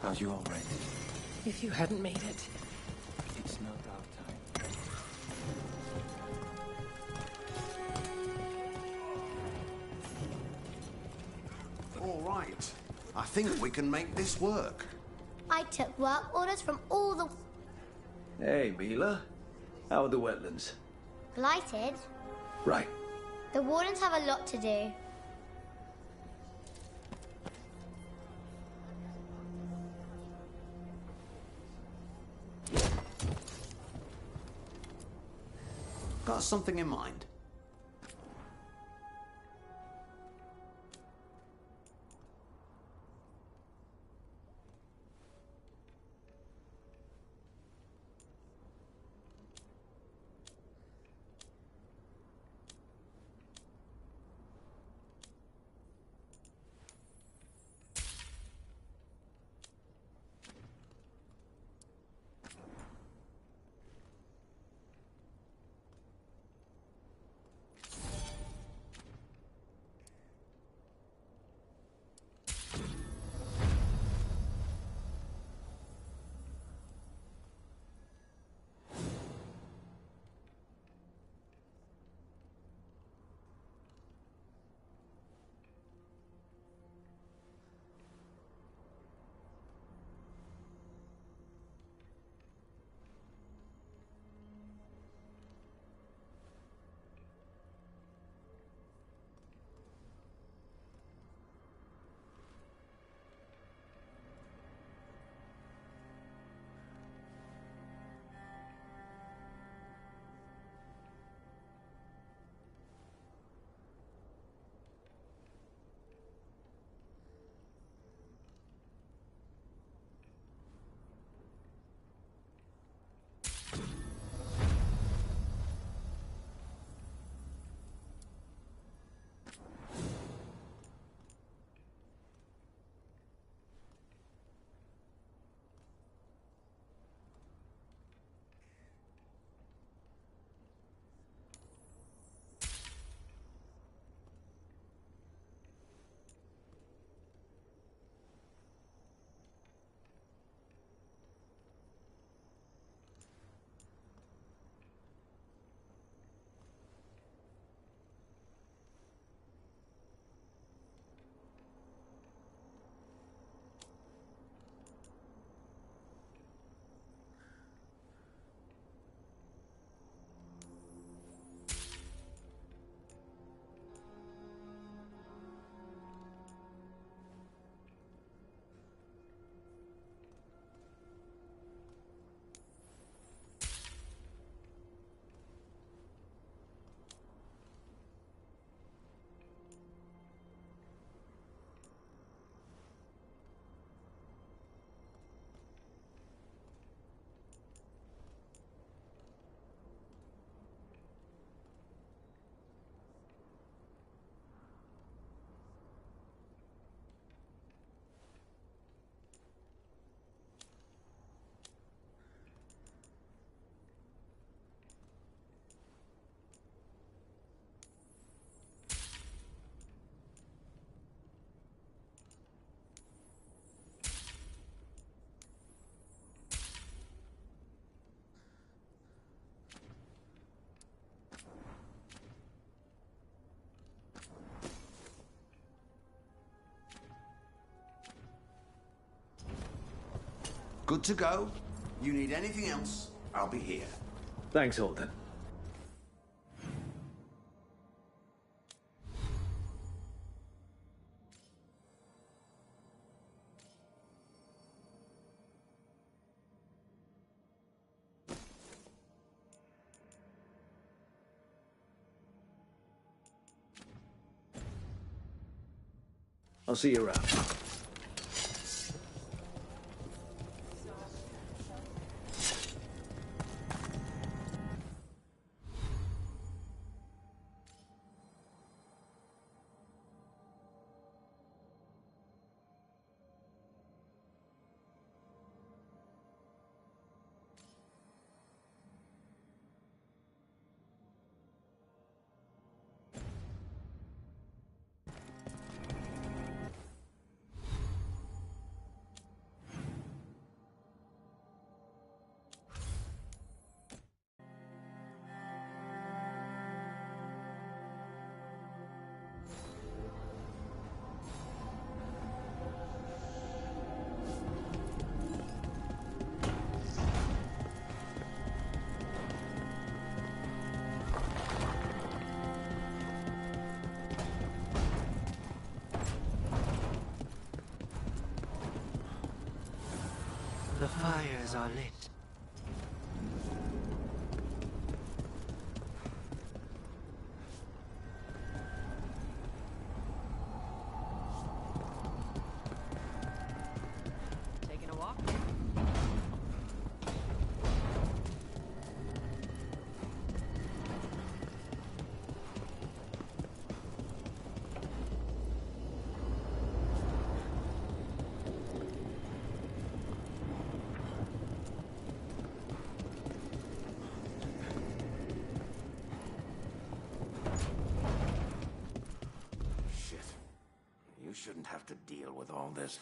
Are you all right? If you hadn't made it. It's not our time. All right. I think we can make this work. I took work orders from all the... Hey, Mila. How are the wetlands? Blighted. Right. The Wardens have a lot to do. Got something in mind? Good to go. You need anything else, I'll be here. Thanks, Alden. I'll see you around. The fires are lit. Taking a walk? Shit. You shouldn't have to deal with all this.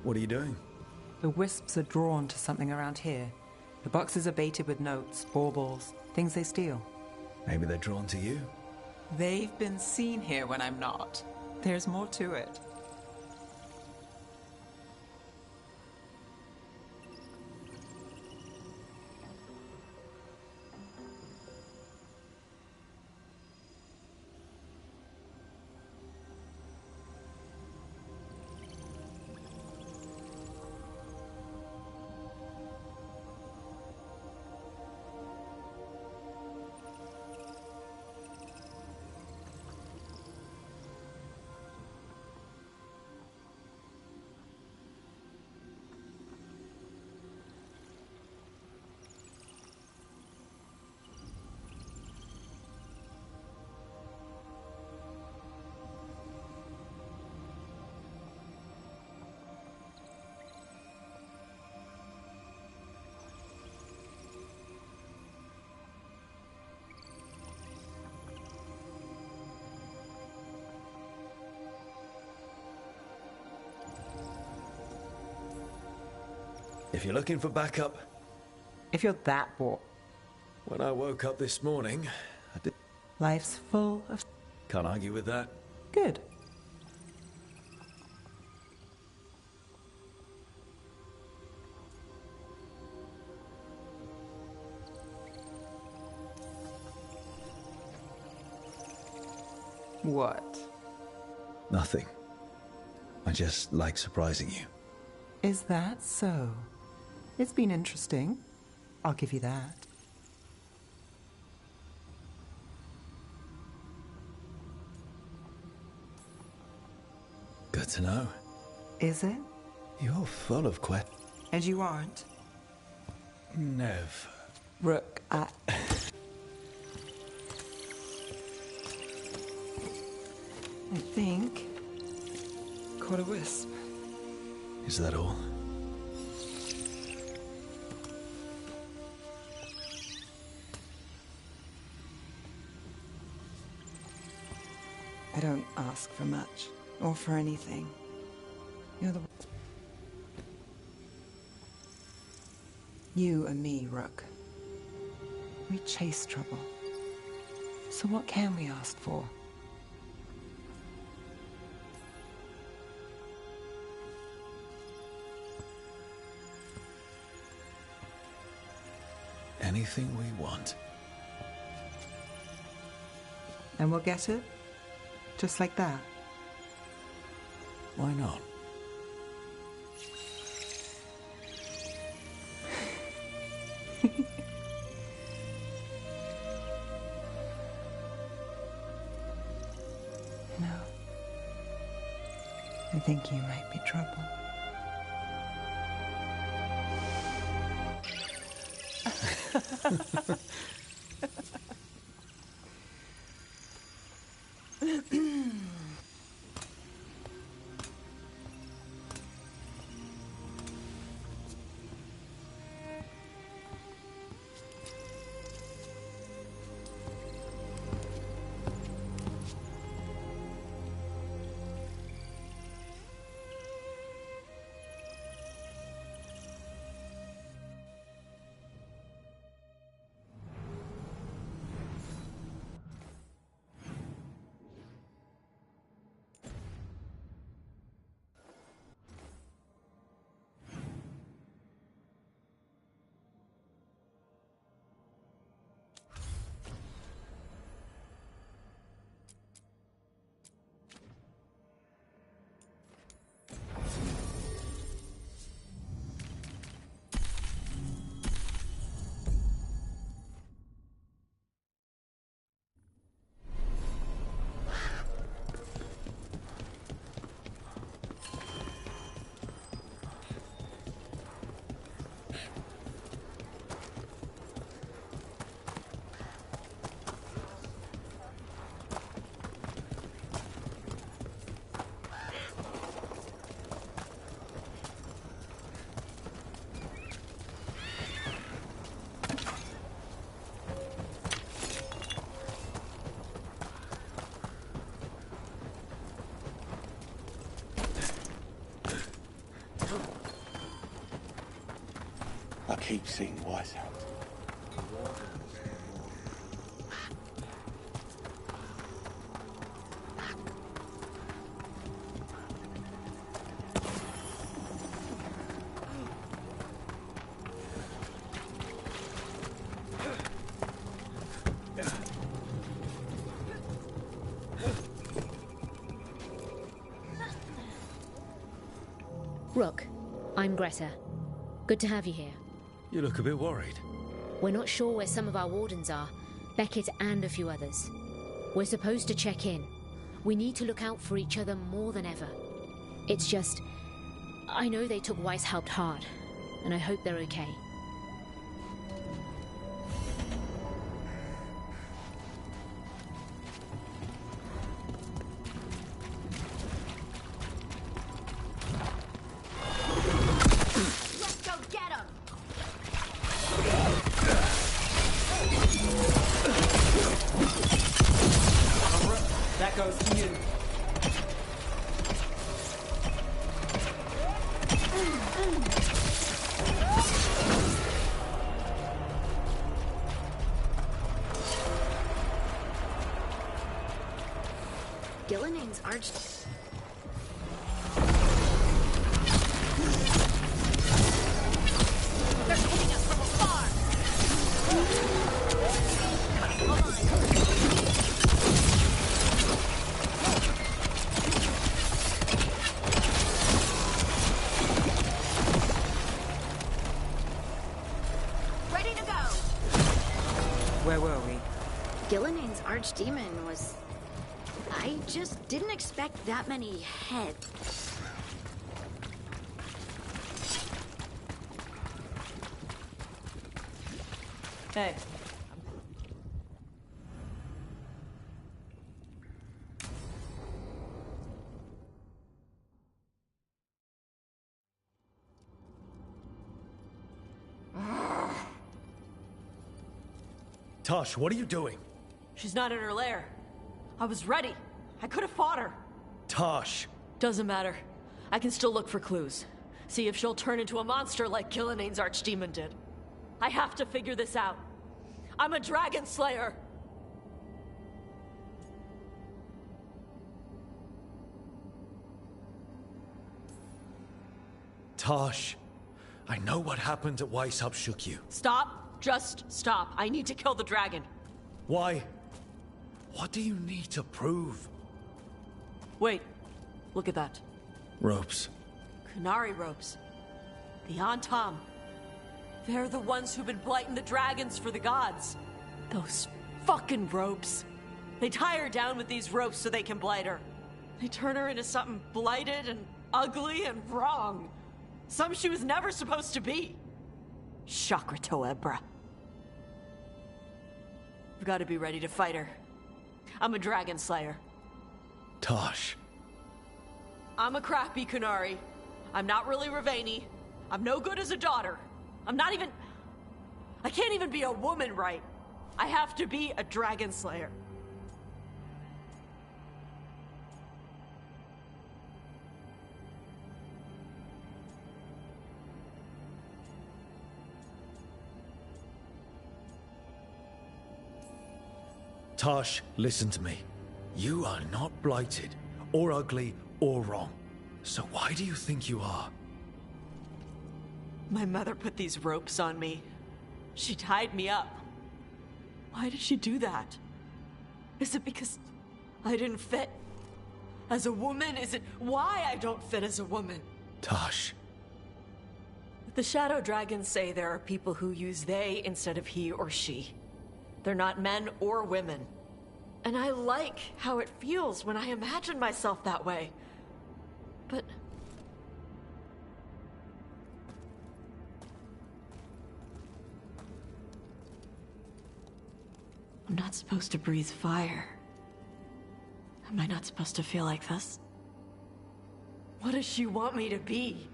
What are you doing? The wisps are drawn to something around here. The boxes are baited with notes, baubles, things they steal. Maybe they're drawn to you. They've been seen here when I'm not. There's more to it. If you're looking for backup... If you're that bored... When I woke up this morning, I did... Life's full of... Can't argue with that. Good. What? Nothing. I just like surprising you. Is that so? It's been interesting. I'll give you that. Good to know. Is it? You're full of questions. And you aren't? Never. Rook, I think... Caught a wisp. Is that all? I don't ask for much, or for anything. You're the... You and me, Rook. We chase trouble. So what can we ask for? Anything we want. And we'll get it? Just like that? Why not? No. I think you might be trouble. keep seeing Weishaupt. Rook, I'm Greta. Good to have you here. You look a bit worried. We're not sure where some of our wardens are, Beckett and a few others. We're supposed to check in. We need to look out for each other more than ever. It's just, I know they took Weishaupt hard, and I hope they're okay. That goes to you. Gillening's arch... They're hitting us from afar! Hold on. Ready to go! Where were we? Gillening's archdemon was... I just didn't expect that many heads. Hey. Tosh, what are you doing? She's not in her lair. I was ready. I could have fought her. Tosh! Doesn't matter. I can still look for clues. See if she'll turn into a monster like Gillening's archdemon did. I have to figure this out. I'm a dragon slayer. Tosh, I know what happened at Weishaupt shook you. Stop. Just stop. I need to kill the dragon. Why? What do you need to prove? Wait. Look at that. Ropes. Qunari ropes. The Antam. They're the ones who've been blighting the dragons for the gods. Those fucking ropes. They tie her down with these ropes so they can blight her. They turn her into something blighted and ugly and wrong. Some she was never supposed to be. Chakra Toebra. I've got to be ready to fight her. I'm a dragon slayer. Tosh. I'm a crappy Qunari. I'm not really Ravani. I'm no good as a daughter. I'm not even... I can't even be a woman right. I have to be a dragon slayer. Tosh, listen to me. You are not blighted, or ugly, or wrong. So why do you think you are? My mother put these ropes on me. She tied me up. Why did she do that? Is it because I didn't fit as a woman? Is it why I don't fit as a woman? Tosh. The Shadow Dragons say there are people who use they instead of he or she. They're not men or women. And I like how it feels when I imagine myself that way. But... I'm not supposed to breathe fire. Am I not supposed to feel like this? What does she want me to be?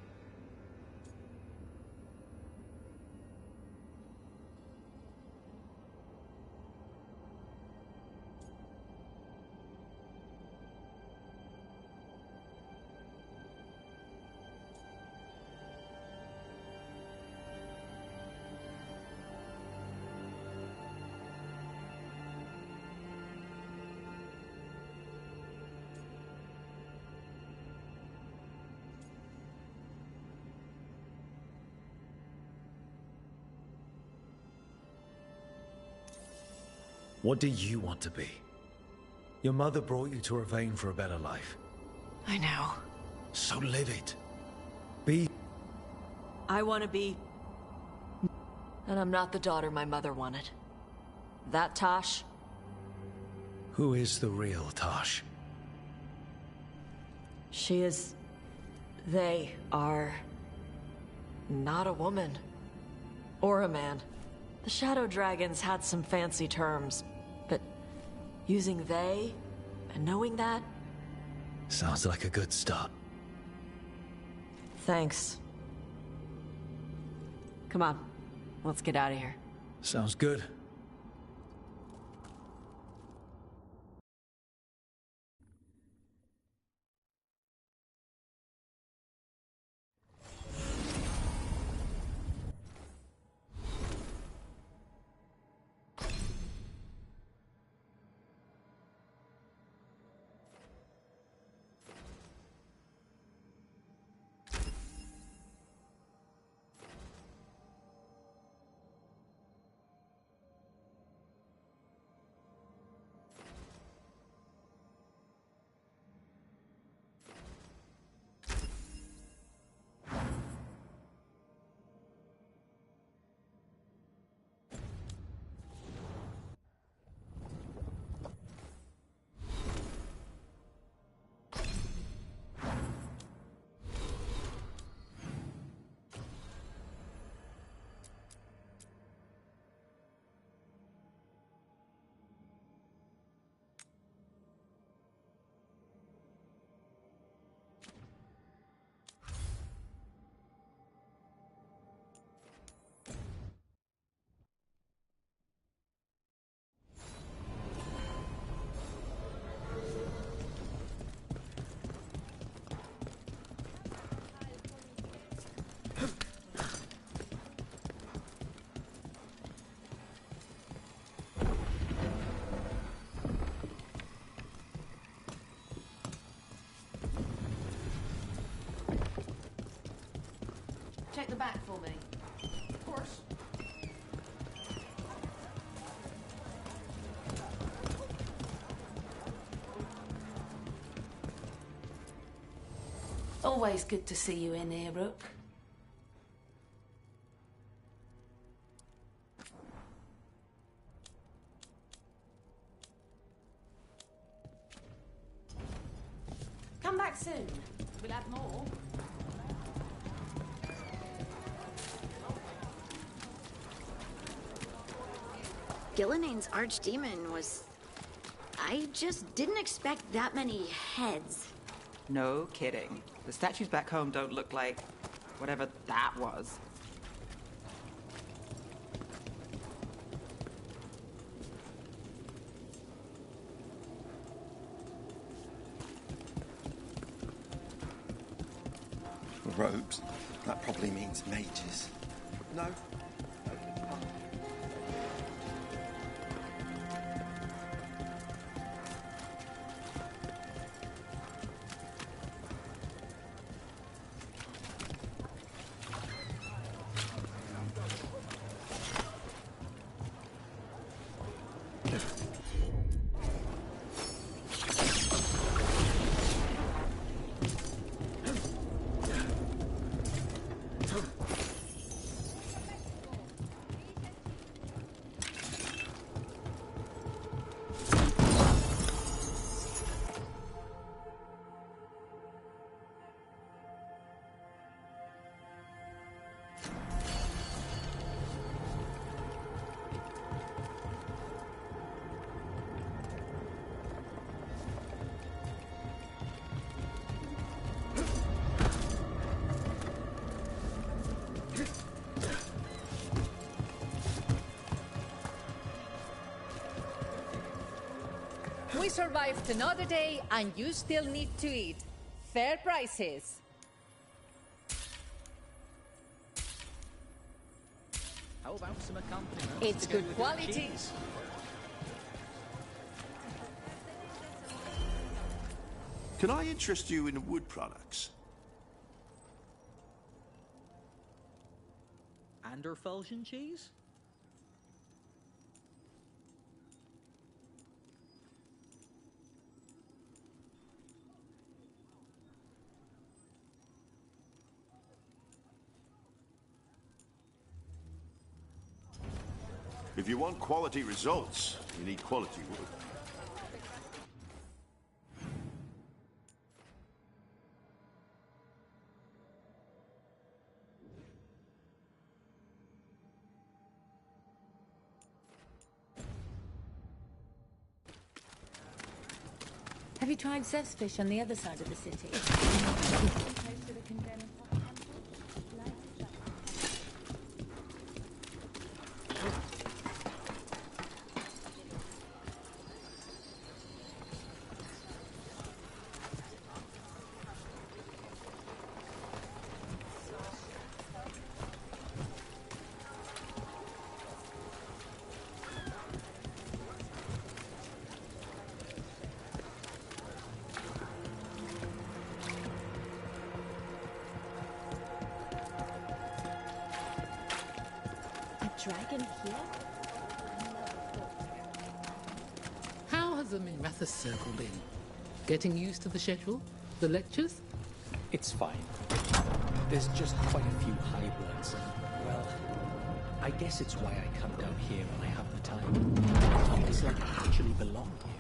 What do you want to be? Your mother brought you to Ravain for a better life. I know. So live it. Be... I want to be... And I'm not the daughter my mother wanted. That Tosh? Who is the real Tosh? She is... They are... not a woman. Or a man. The Shadow Dragons had some fancy terms, but using they and knowing that... Sounds like a good start. Thanks. Come on, let's get out of here. Sounds good. Check the back for me. Of course. Always good to see you in here, Rook. Come back soon. We'll have more. Gilnenane's archdemon was... I just didn't expect that many heads. No kidding. The statues back home don't look like whatever that was. Robes? That probably means mages. No? We survived another day, and you still need to eat. Fair prices. How about some accompaniment? It's good quality. Can I interest you in wood products? Anderfulgen cheese? If you want quality results, you need quality wood. Have you tried Zestfish on the other side of the city? Dragon here? How has the Minrathous Circle been? Getting used to the schedule? The lectures? It's fine. There's just quite a few hybrids, and, well, I guess it's why I come down here when I have the time. It's like I actually belong here.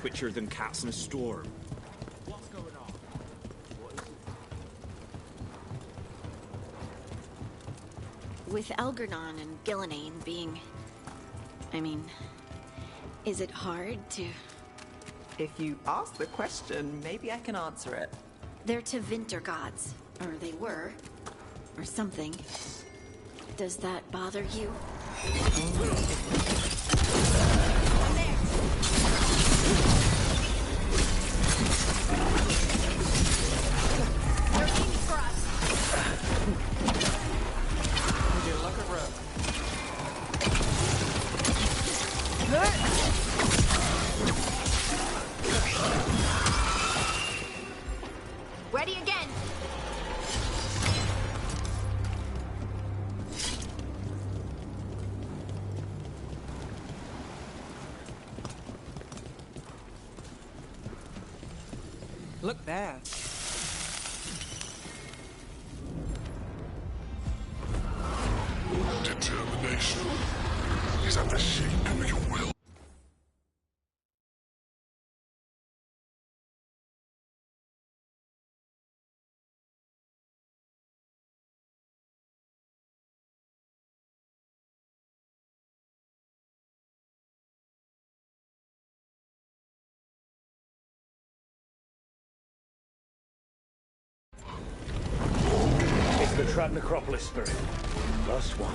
Twitchier than cats in a storm. What's going on? With Algernon and Gillenane being... I mean... Is it hard to... If you ask the question, maybe I can answer it. They're Tevinter gods. Or they were. Or something. Does that bother you? Ready again. Look there. Determination is at the shape of your will. The Trad Necropolis spirit. Last one.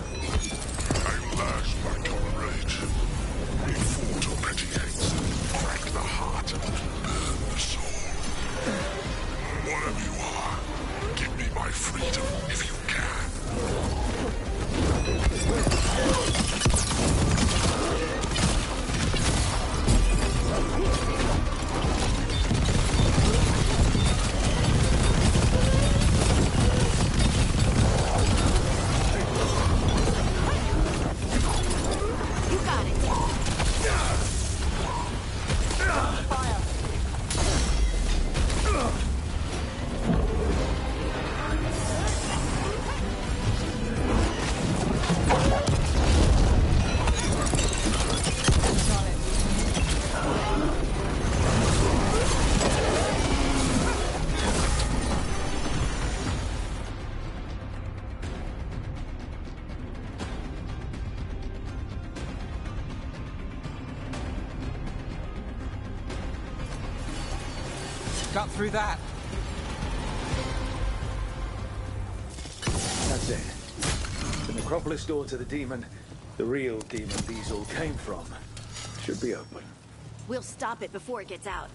I last my comrade. We fought on petty hates, crack the heart, and burn the soul. Whatever you are, give me my freedom if you can. Got through that. That's it. The Necropolis door to the demon, the real demon these all came from, should be open. We'll stop it before it gets out.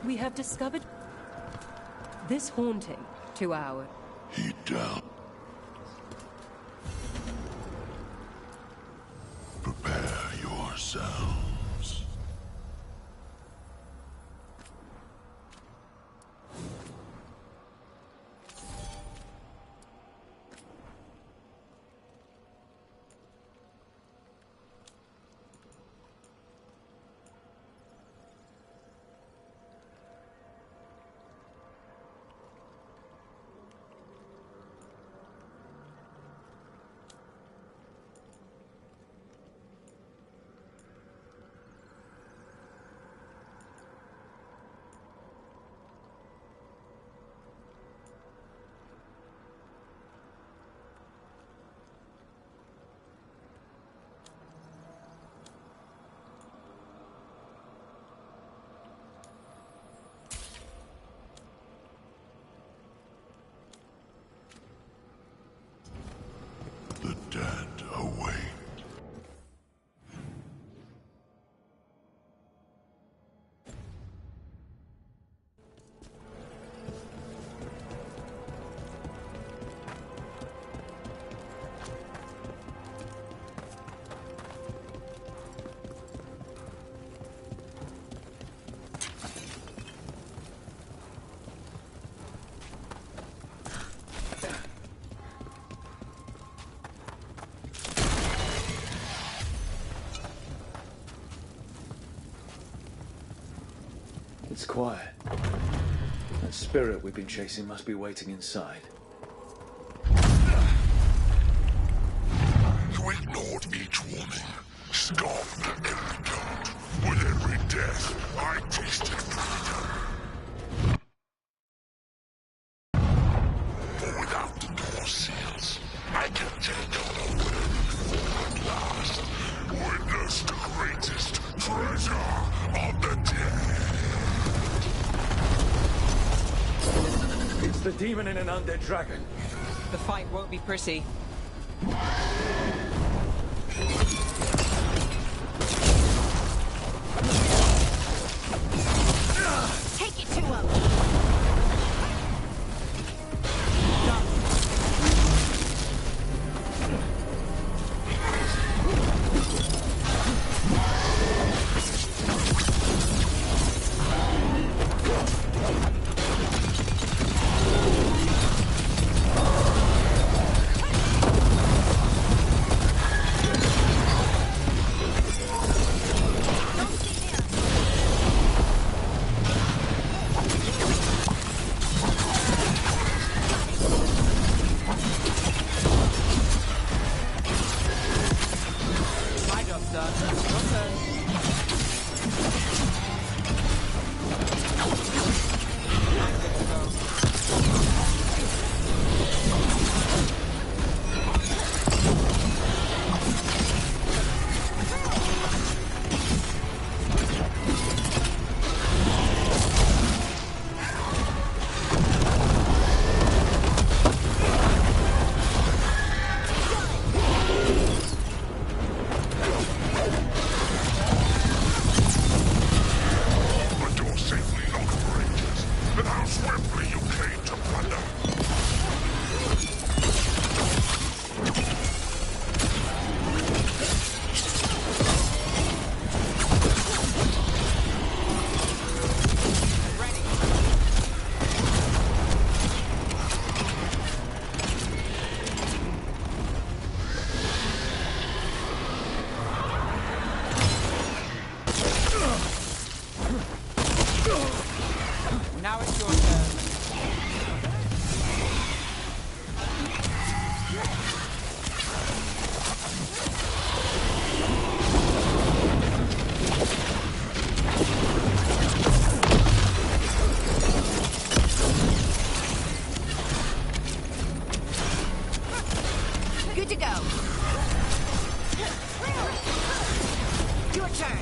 We have discovered this haunting to our... Heat down. Prepare yourselves. The dead await. It's quiet. That spirit we've been chasing must be waiting inside. You ignored each warning, scoffed at every taunt. With every death, I tasted freedom. For without the door seals, I can take on a worthy form at last. Witness the greatest treasure of the dead. It's the demon and an undead dragon. The fight won't be pretty. Take it to him! Now it's your turn. Good to go. Your turn.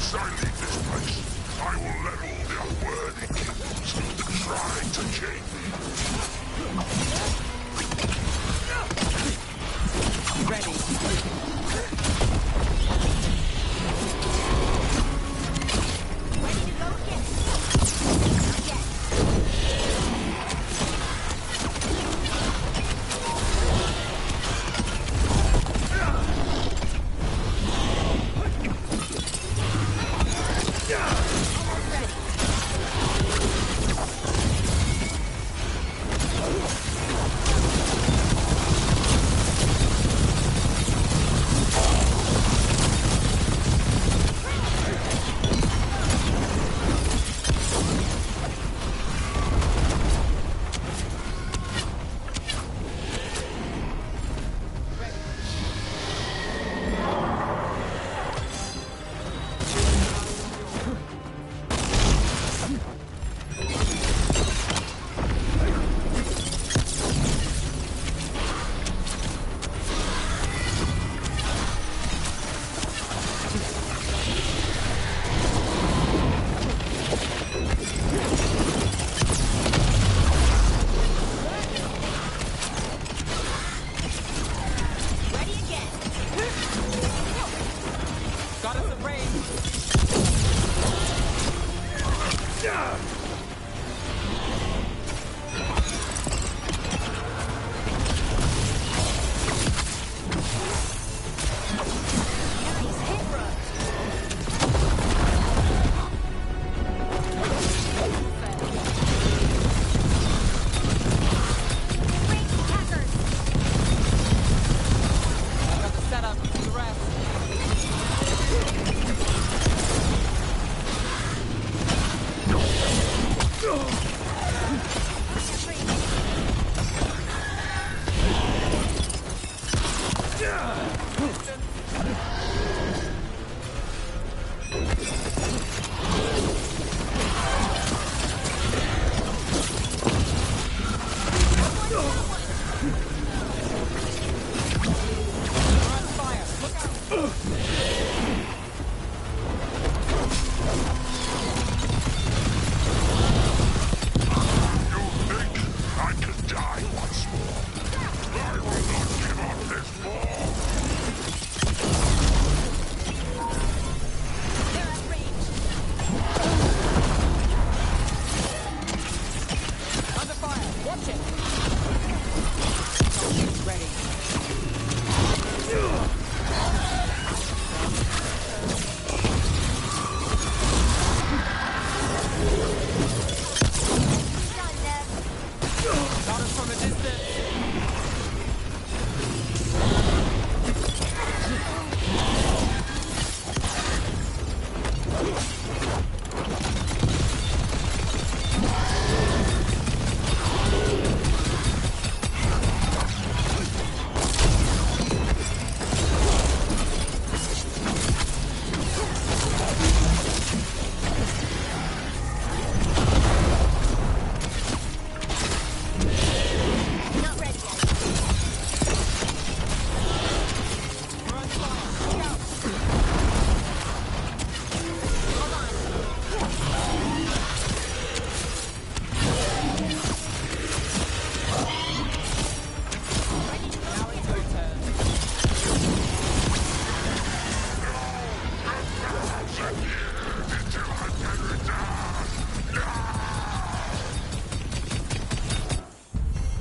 Once I leave this place, I will let all the unworthy kings try to chain me. Ready.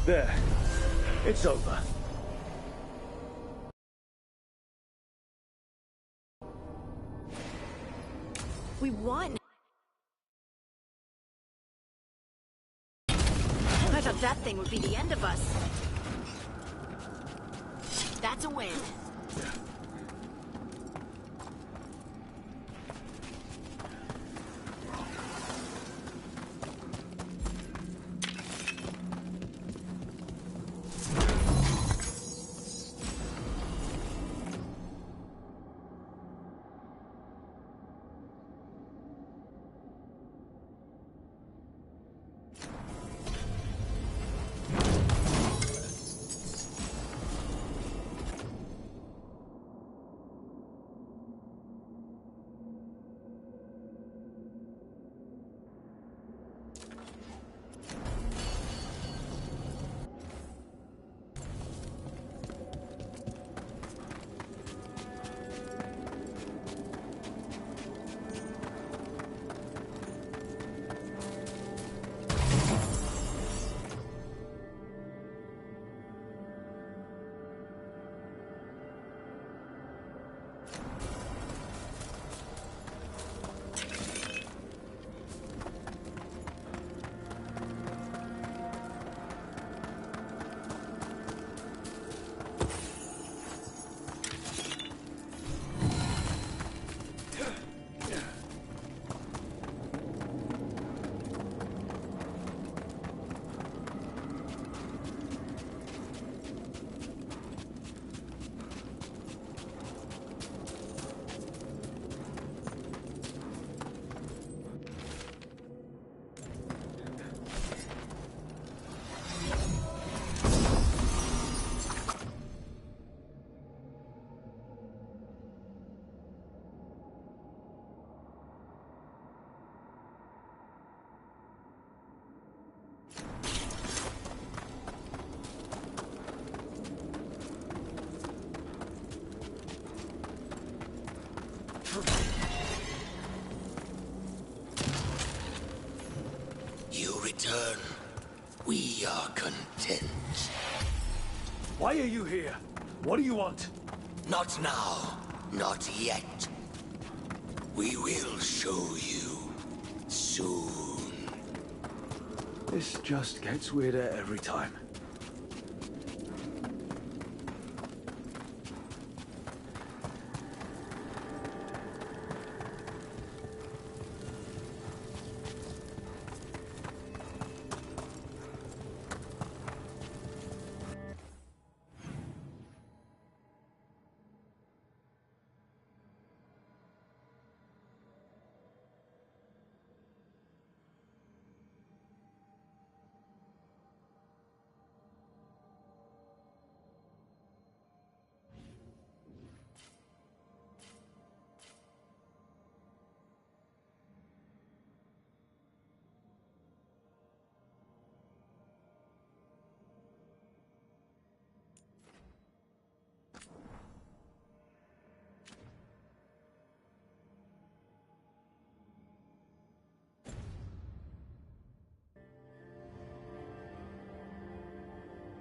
There. It's over. We won. I thought that thing would be the end of us. That's a win. We are content. Why are you here? What do you want? Not now. Not yet. We will show you soon. This just gets weirder every time.